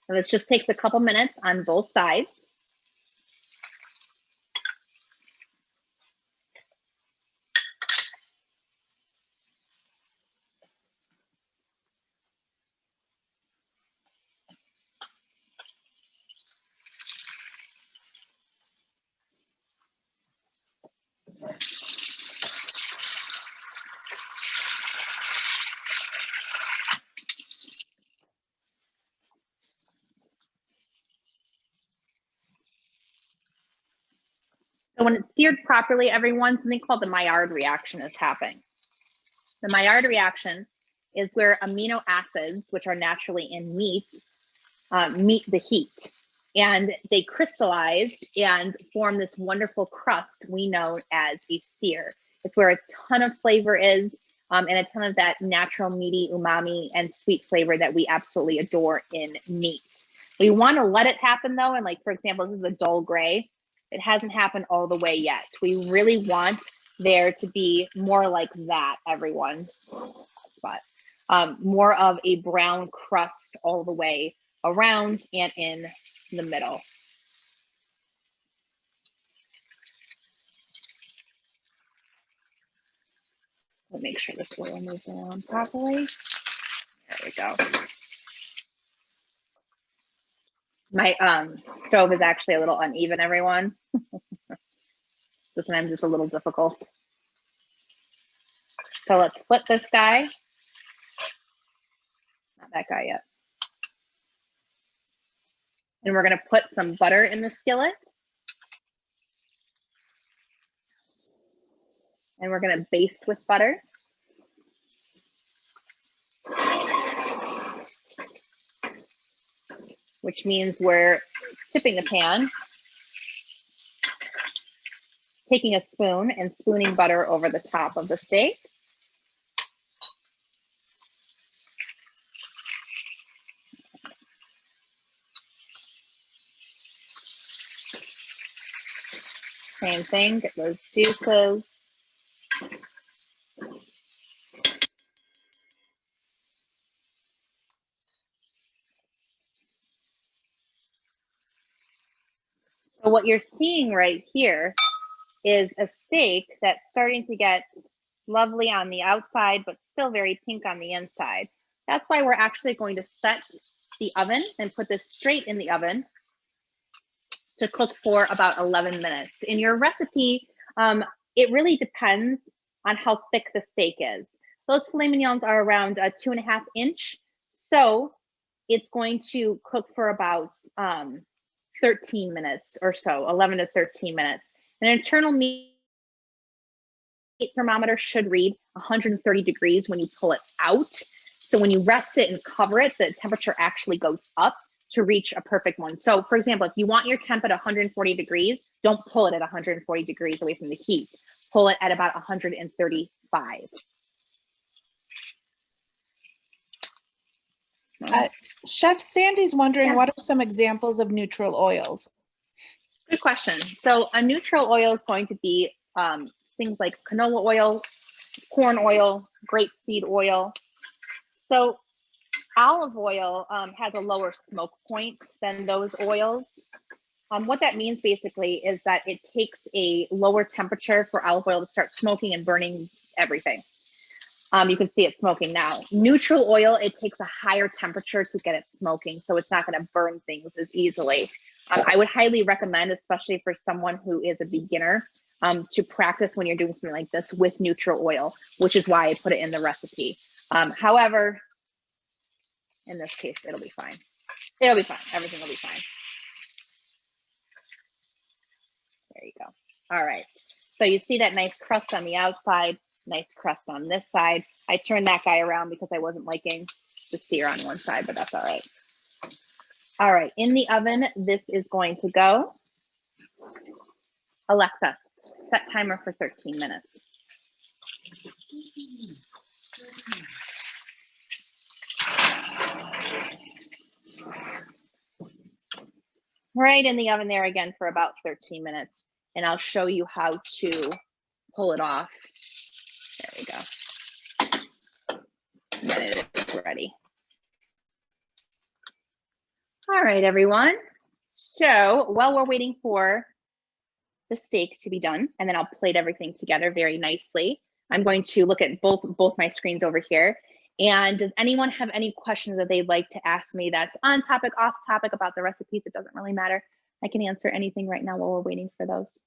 So this just takes a couple minutes on both sides. So when it's seared properly, everyone, something called the Maillard reaction is happening. The Maillard reaction is where amino acids, which are naturally in meats, meet the heat. And they crystallize and form this wonderful crust we know as a sear. It's where a ton of flavor is and a ton of that natural meaty umami and sweet flavor that we absolutely adore in meat. We want to let it happen though. And like, for example, this is a dull gray. It hasn't happened all the way yet. We really want there to be more like that, everyone. But more of a brown crust all the way around and in the middle. We'll make sure this oil moves around properly. There we go. My stove is actually a little uneven, everyone. So sometimes it's a little difficult. So let's flip this guy. Not that guy yet. And we're going to put some butter in the skillet. And we're going to baste with butter. Which means we're tipping the pan, taking a spoon and spooning butter over the top of the steak. Same thing, get those juices. So what you're seeing right here is a steak that's starting to get lovely on the outside, but still very pink on the inside. That's why we're actually going to set the oven and put this straight in the oven to cook for about 11 minutes. In your recipe, it really depends on how thick the steak is. Those filet mignons are around a 2.5 inch. So it's going to cook for about 13 minutes or so, 11 to 13 minutes. An internal meat thermometer should read 130 degrees when you pull it out. So when you rest it and cover it, the temperature actually goes up to reach a perfect one. So for example, if you want your temp at 140 degrees, don't pull it at 140 degrees away from the heat. Pull it at about 135. Chef Sandy's wondering, what are some examples of neutral oils? Good question. So a neutral oil is going to be things like canola oil, corn oil, grapeseed oil. So olive oil has a lower smoke point than those oils. What that means basically is that it takes a lower temperature for olive oil to start smoking and burning everything. You can see it smoking now. Neutral oil, it takes a higher temperature to get it smoking, so it's not going to burn things as easily. I would highly recommend, especially for someone who is a beginner, to practice when you're doing something like this with neutral oil, which is why I put it in the recipe. However, in this case, it'll be fine. It'll be fine. Everything will be fine. There you go. All right. So you see that nice crust on the outside, nice crust on this side. I turned that guy around because I wasn't liking the sear on one side, but that's all right. All right, in the oven, this is going to go. Alexa, set timer for 13 minutes. Right in the oven there again for about 13 minutes. And I'll show you how to pull it off. There we go. And then it is ready. All right, everyone. So while we're waiting for the steak to be done, and then I'll plate everything together very nicely, I'm going to look at both my screens over here. And does anyone have any questions that they'd like to ask me that's on topic, off topic about the recipes? It doesn't really matter. I can answer anything right now while we're waiting for those.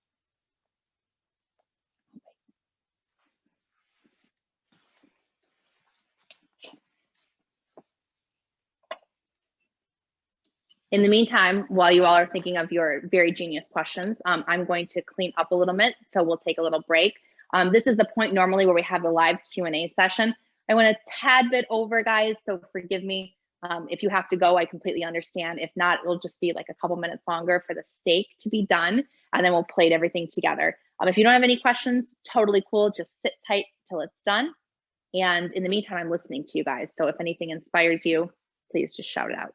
In the meantime, while you all are thinking of your very genius questions, I'm going to clean up a little bit, so we'll take a little break. This is the point normally where we have the live Q&A session. I went a tad bit over, guys, so forgive me. If you have to go, I completely understand. If not, it'll just be like a couple minutes longer for the steak to be done, and then we'll plate everything together. If you don't have any questions, totally cool. Just sit tight till it's done. And in the meantime, I'm listening to you guys. So if anything inspires you, please just shout it out.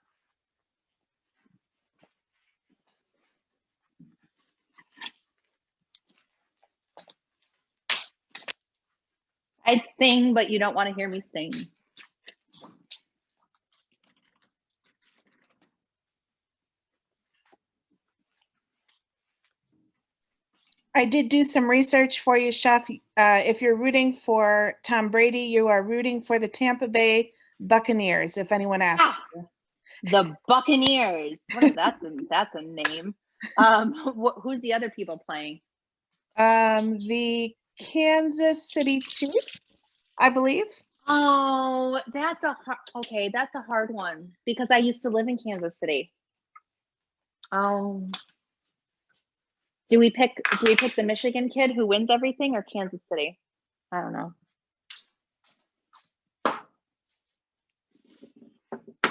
I'd sing, but you don't want to hear me sing. I did do some research for you, Chef. If you're rooting for Tom Brady, you are rooting for the Tampa Bay Buccaneers, if anyone asks you. The Buccaneers. That's a name. Who's the other people playing? The Kansas City Chiefs, I believe. Oh, that's a hard one because I used to live in Kansas City. Do we pick the Michigan kid who wins everything or Kansas City? I don't know.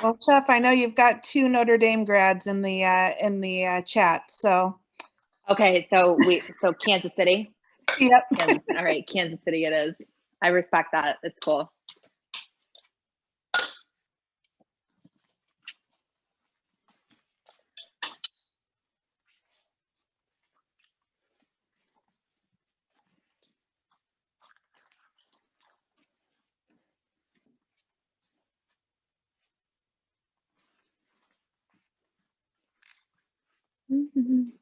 Well, Chef, I know you've got 2 Notre Dame grads in the chat, so. Okay, so Kansas City. Yep. All right, Kansas City it is. I respect that. It's cool. I'm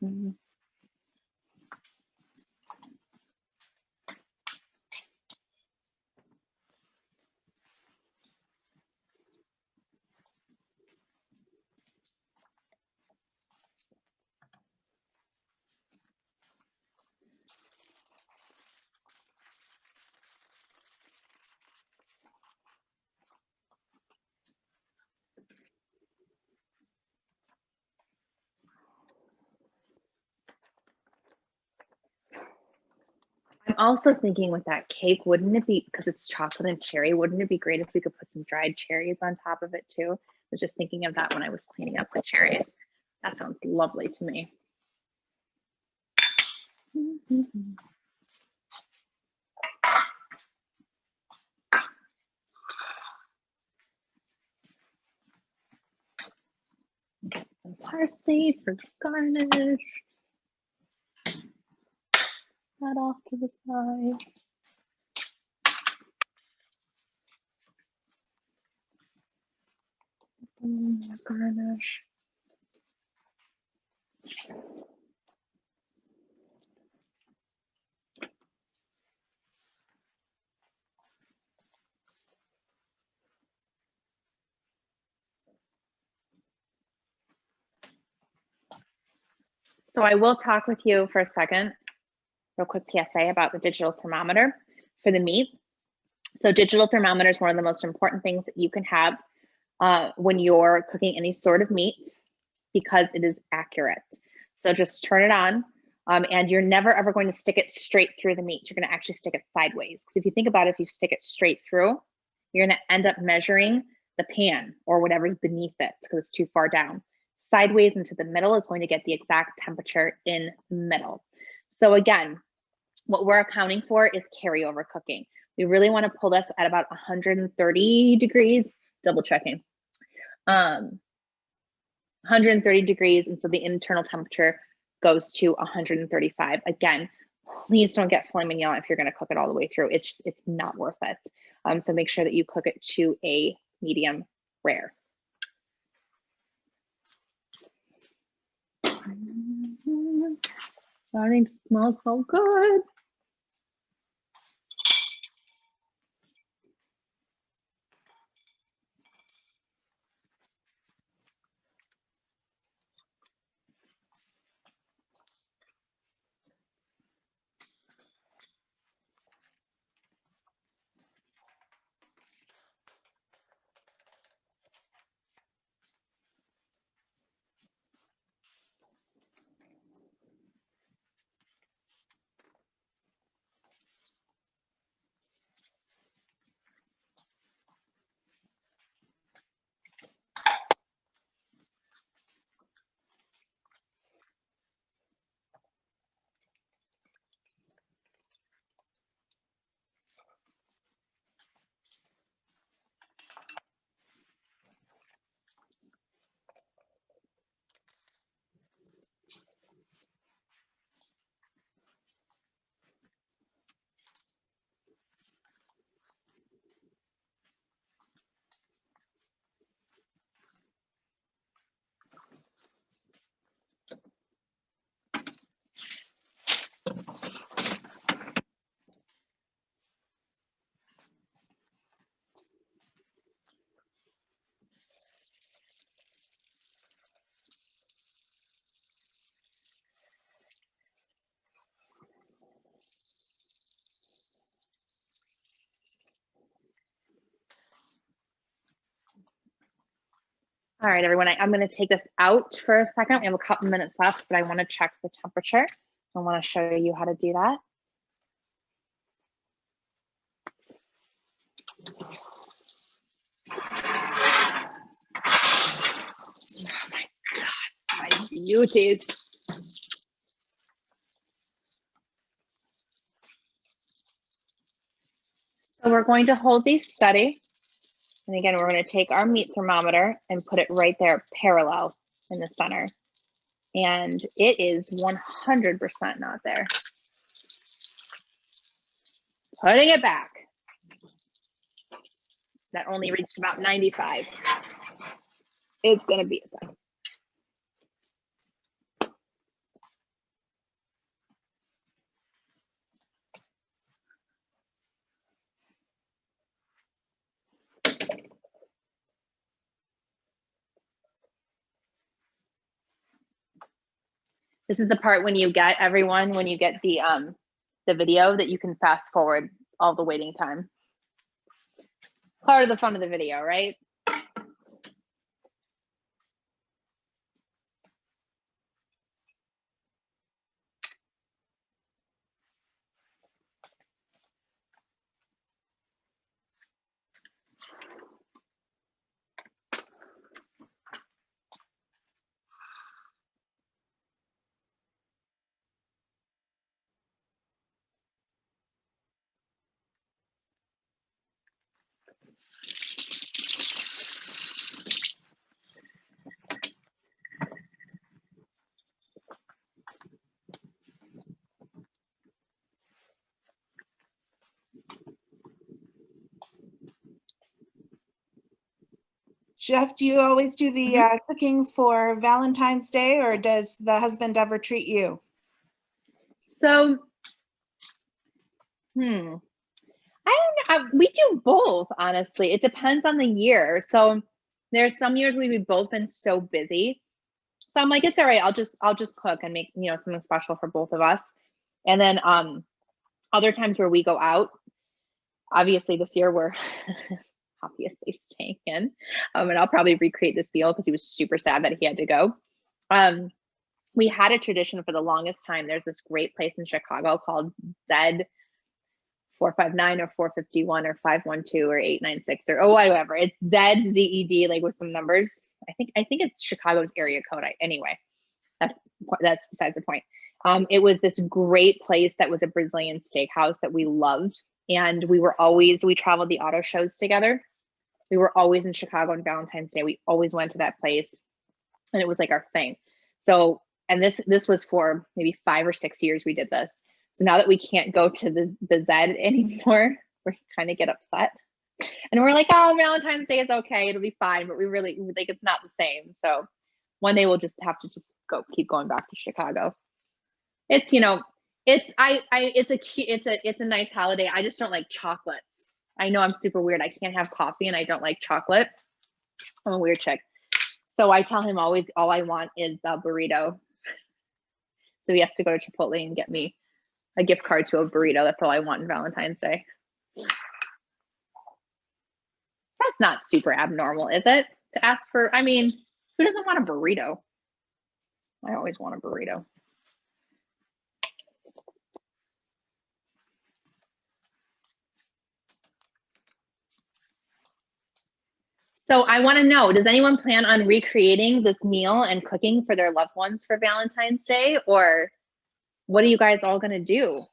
also thinking with that cake, wouldn't it be, because it's chocolate and cherry, wouldn't it be great if we could put some dried cherries on top of it too? I was just thinking of that when I was cleaning up the cherries. That sounds lovely to me. Get some parsley for garnish. That off to the side. Garnish. So I will talk with you for a second, real quick PSA about the digital thermometer for the meat. So digital thermometer is one of the most important things that you can have when you're cooking any sort of meat, because it is accurate. So just turn it on, and you're never ever going to stick it straight through the meat. You're going to actually stick it sideways. Because if you think about it, if you stick it straight through, you're going to end up measuring the pan or whatever's beneath it because it's too far down. Sideways into the middle is going to get the exact temperature in the middle. So again, what we're accounting for is carryover cooking. We really want to pull this at about 130 degrees, double checking. 130 degrees, and so the internal temperature goes to 135. Again, please don't get filet mignon if you're going to cook it all the way through. It's not worth it. So make sure that you cook it to a medium rare. Starting to smell so good. All right, everyone, I'm going to take this out for a second. We have a couple minutes left, but I want to check the temperature. I want to show you how to do that. Oh my God, my beauties. So we're going to hold these steady. And again, we're going to take our meat thermometer and put it right there parallel in the center. And it is 100% not there. Putting it back. That only reached about 95. It's going to be a second. This is the part when you get when you get the video that you can fast forward all the waiting time. Part of the fun of the video, right? Chef, do you always do the cooking for Valentine's Day, or does the husband ever treat you? So, I don't know. We do both, honestly. It depends on the year. So there's some years we've both been so busy. So I'm like, it's all right. I'll just cook and make, something special for both of us. And then other times where we go out, obviously this year we're obviously staying in. And I'll probably recreate this meal because he was super sad that he had to go. We had a tradition for the longest time. There's this great place in Chicago called Zed 459 or 451 or 512 or 896 or whatever. It's Zed, Z-E-D, like with some numbers. I think it's Chicago's area code. Anyway, that's besides the point. It was this great place that was a Brazilian steakhouse that we loved. And we traveled the auto shows together. We were always in Chicago on Valentine's Day. We always went to that place, and it was like our thing. So, and this was for maybe 5 or 6 years we did this. So now that we can't go to the Zed anymore, we kind of get upset. And we're like, oh, Valentine's Day is okay. It'll be fine. But we really like, it's not the same. So one day we'll just have to keep going back to Chicago. It's, it's a nice holiday. I just don't like chocolates. I know I'm super weird. I can't have coffee and I don't like chocolate. I'm a weird chick. So I tell him always, all I want is a burrito. So he has to go to Chipotle and get me a gift card to a burrito. That's all I want on Valentine's Day. That's not super abnormal, is it? To ask for, who doesn't want a burrito? I always want a burrito. So I want to know, does anyone plan on recreating this meal and cooking for their loved ones for Valentine's Day? Or what are you guys all going to do?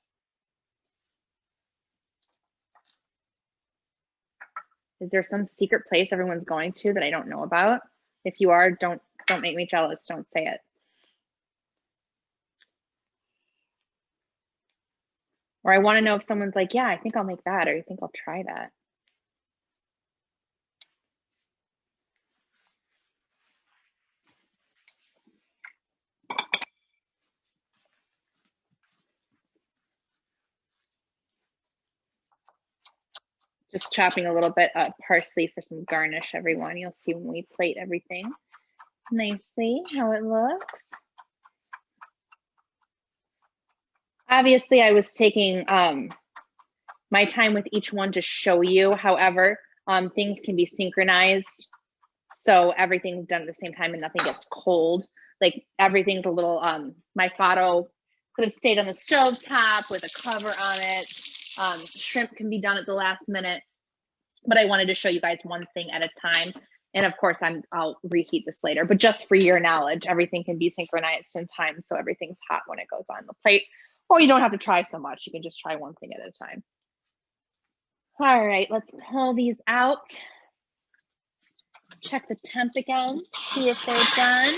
Is there some secret place everyone's going to that I don't know about? If you are, don't make me jealous. Don't say it. Or I want to know if someone's like, yeah, I think I'll make that, or I think I'll try that. Just chopping a little bit of parsley for some garnish, everyone. You'll see when we plate everything nicely how it looks. Obviously, I was taking my time with each one to show you. However, things can be synchronized. So everything's done at the same time and nothing gets cold. Like everything's a little, my fado could have stayed on the stove top with a cover on it. Shrimp can be done at the last minute, but I wanted to show you guys one thing at a time. And of course, I'll reheat this later, but just for your knowledge, everything can be synchronized in time. So everything's hot when it goes on the plate, or you don't have to try so much. You can just try one thing at a time. All right, let's pull these out. Check the temp again, see if they're done.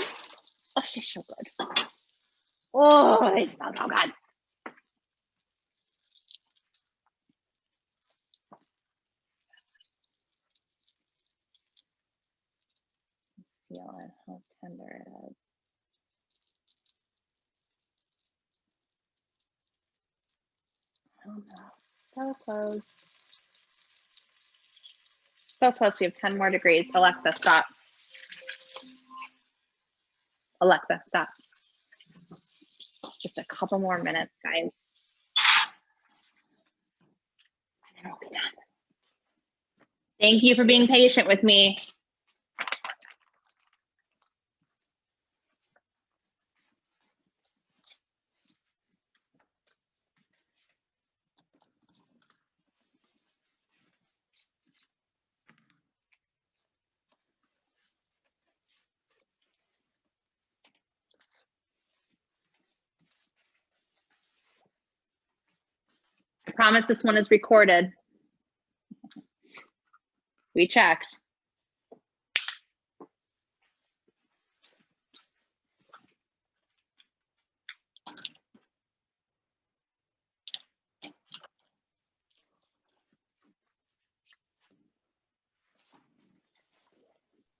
Oh, they're so good. Oh, they smell so good. Feel it, how tender it is. Oh no, so close. So close, we have 10 more degrees. Alexa, stop. Alexa, stop. Just a couple more minutes, guys. And then we'll be done. Thank you for being patient with me. I promise this one is recorded. We checked.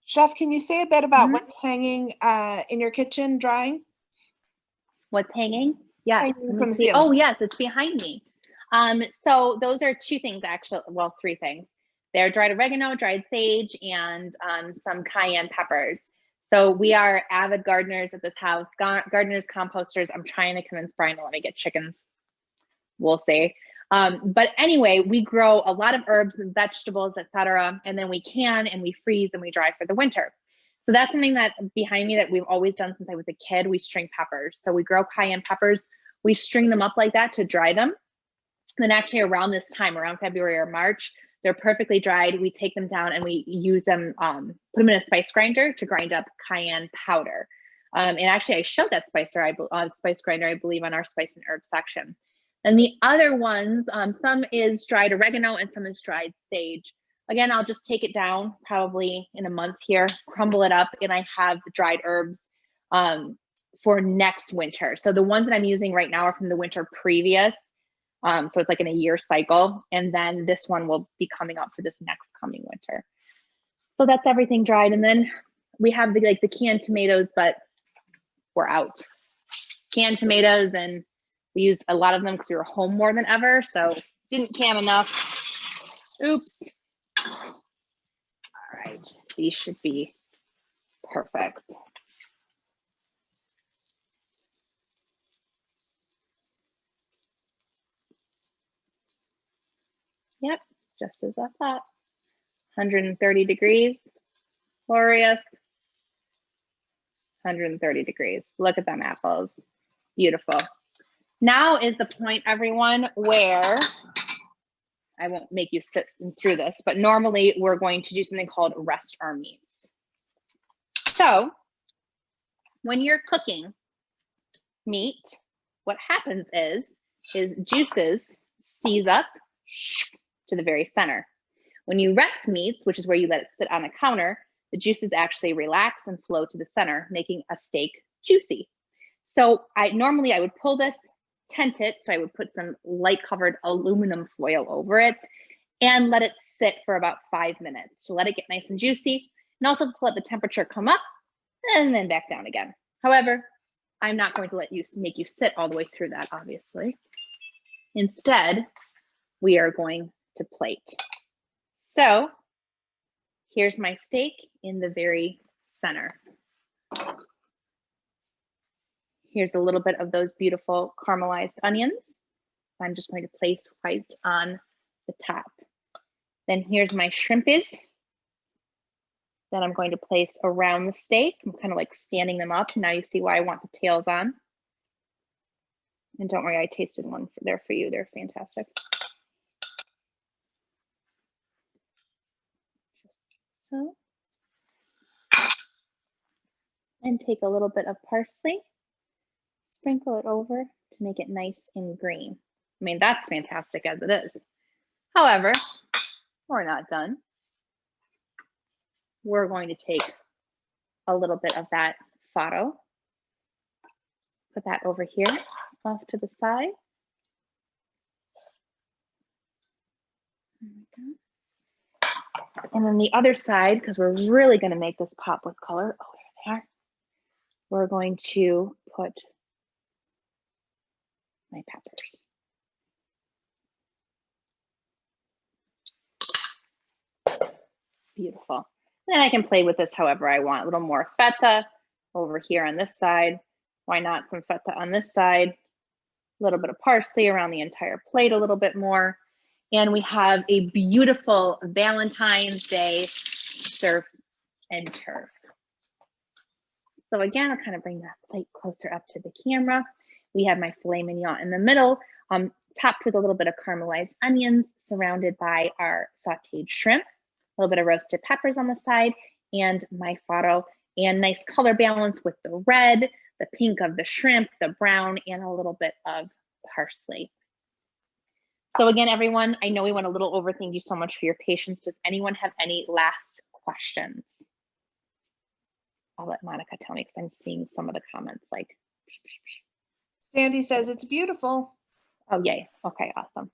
Chef, can you say a bit about what's hanging in your kitchen drying? What's hanging? Yes. Hanging from the See. ceiling. Oh, yes, it's behind me. So those are two things, actually. Well, three things. They're dried oregano, dried sage, and some cayenne peppers. So we are avid gardeners at this house, gardeners, composters. I'm trying to convince Brian to let me get chickens. We'll see. But anyway, we grow a lot of herbs and vegetables, etc. And then we can and we freeze and we dry for the winter. So that's something that behind me that we've always done since I was a kid. We string peppers. So we grow cayenne peppers. We string them up like that to dry them. And then actually around this time, around February or March, they're perfectly dried. We take them down and we use them, put them in a spice grinder to grind up cayenne powder. And actually I showed that spice grinder, I believe, on our spice and herb section. And the other ones, some is dried oregano and some is dried sage. Again, I'll just take it down probably in a month here, crumble it up, and I have the dried herbs for next winter. So the ones that I'm using right now are from the winter previous. So it's like in a year cycle. And then this one will be coming up for this next coming winter. So that's everything dried. And then we have the canned tomatoes, but we're out. Canned tomatoes, and we used a lot of them because we were home more than ever. So didn't can enough. Oops. All right, these should be perfect. Yep, just as I thought. 130 degrees, glorious. 130 degrees. Look at them apples. Beautiful. Now is the point, everyone, where I won't make you sit through this, but normally we're going to do something called rest our meats. So when you're cooking meat, what happens is juices seize up to the very center. When you rest meats, which is where you let it sit on a counter, the juices actually relax and flow to the center, making a steak juicy. So normally I would pull this, tent it, so I would put some light covered aluminum foil over it and let it sit for about 5 minutes to let it get nice and juicy, and also to let the temperature come up and then back down again. However, I'm not going to make you sit all the way through that, obviously. Instead, we are going to plate. So here's my steak in the very center. Here's a little bit of those beautiful caramelized onions. I'm just going to place right on the top. Then here's my shrimpies that I'm going to place around the steak. I'm kind of like standing them up. Now you see why I want the tails on. And don't worry, I tasted one there for you. They're fantastic. Just so. And take a little bit of parsley. Sprinkle it over to make it nice and green. I mean, that's fantastic as it is. However, we're not done. We're going to take a little bit of that fado, put that over here off to the side. And then the other side, because we're really going to make this pop with color. Oh, there they are. We're going to put my peppers. Beautiful. Then I can play with this however I want. A little more feta over here on this side. Why not some feta on this side? A little bit of parsley around the entire plate, a little bit more. And we have a beautiful Valentine's Day surf and turf. So again, I'll kind of bring that plate closer up to the camera. We have my filet mignon in the middle, topped with a little bit of caramelized onions, surrounded by our sauteed shrimp, a little bit of roasted peppers on the side, and my faro, and nice color balance with the red, the pink of the shrimp, the brown, and a little bit of parsley. So again, everyone, I know we went a little over. Thank you so much for your patience. Does anyone have any last questions? I'll let Monica tell me because I'm seeing some of the comments like. Sandy says it's beautiful. Oh, yay. Okay, awesome.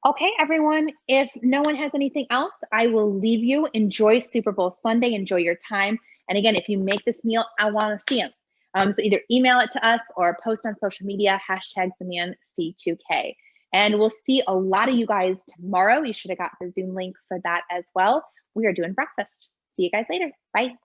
Okay, everyone, if no one has anything else, I will leave you. Enjoy Super Bowl Sunday. Enjoy your time. And again, if you make this meal, I want to see it. So either email it to us or post on social media, #ZamanC2K. And we'll see a lot of you guys tomorrow. You should have got the Zoom link for that as well. We are doing breakfast. See you guys later. Bye.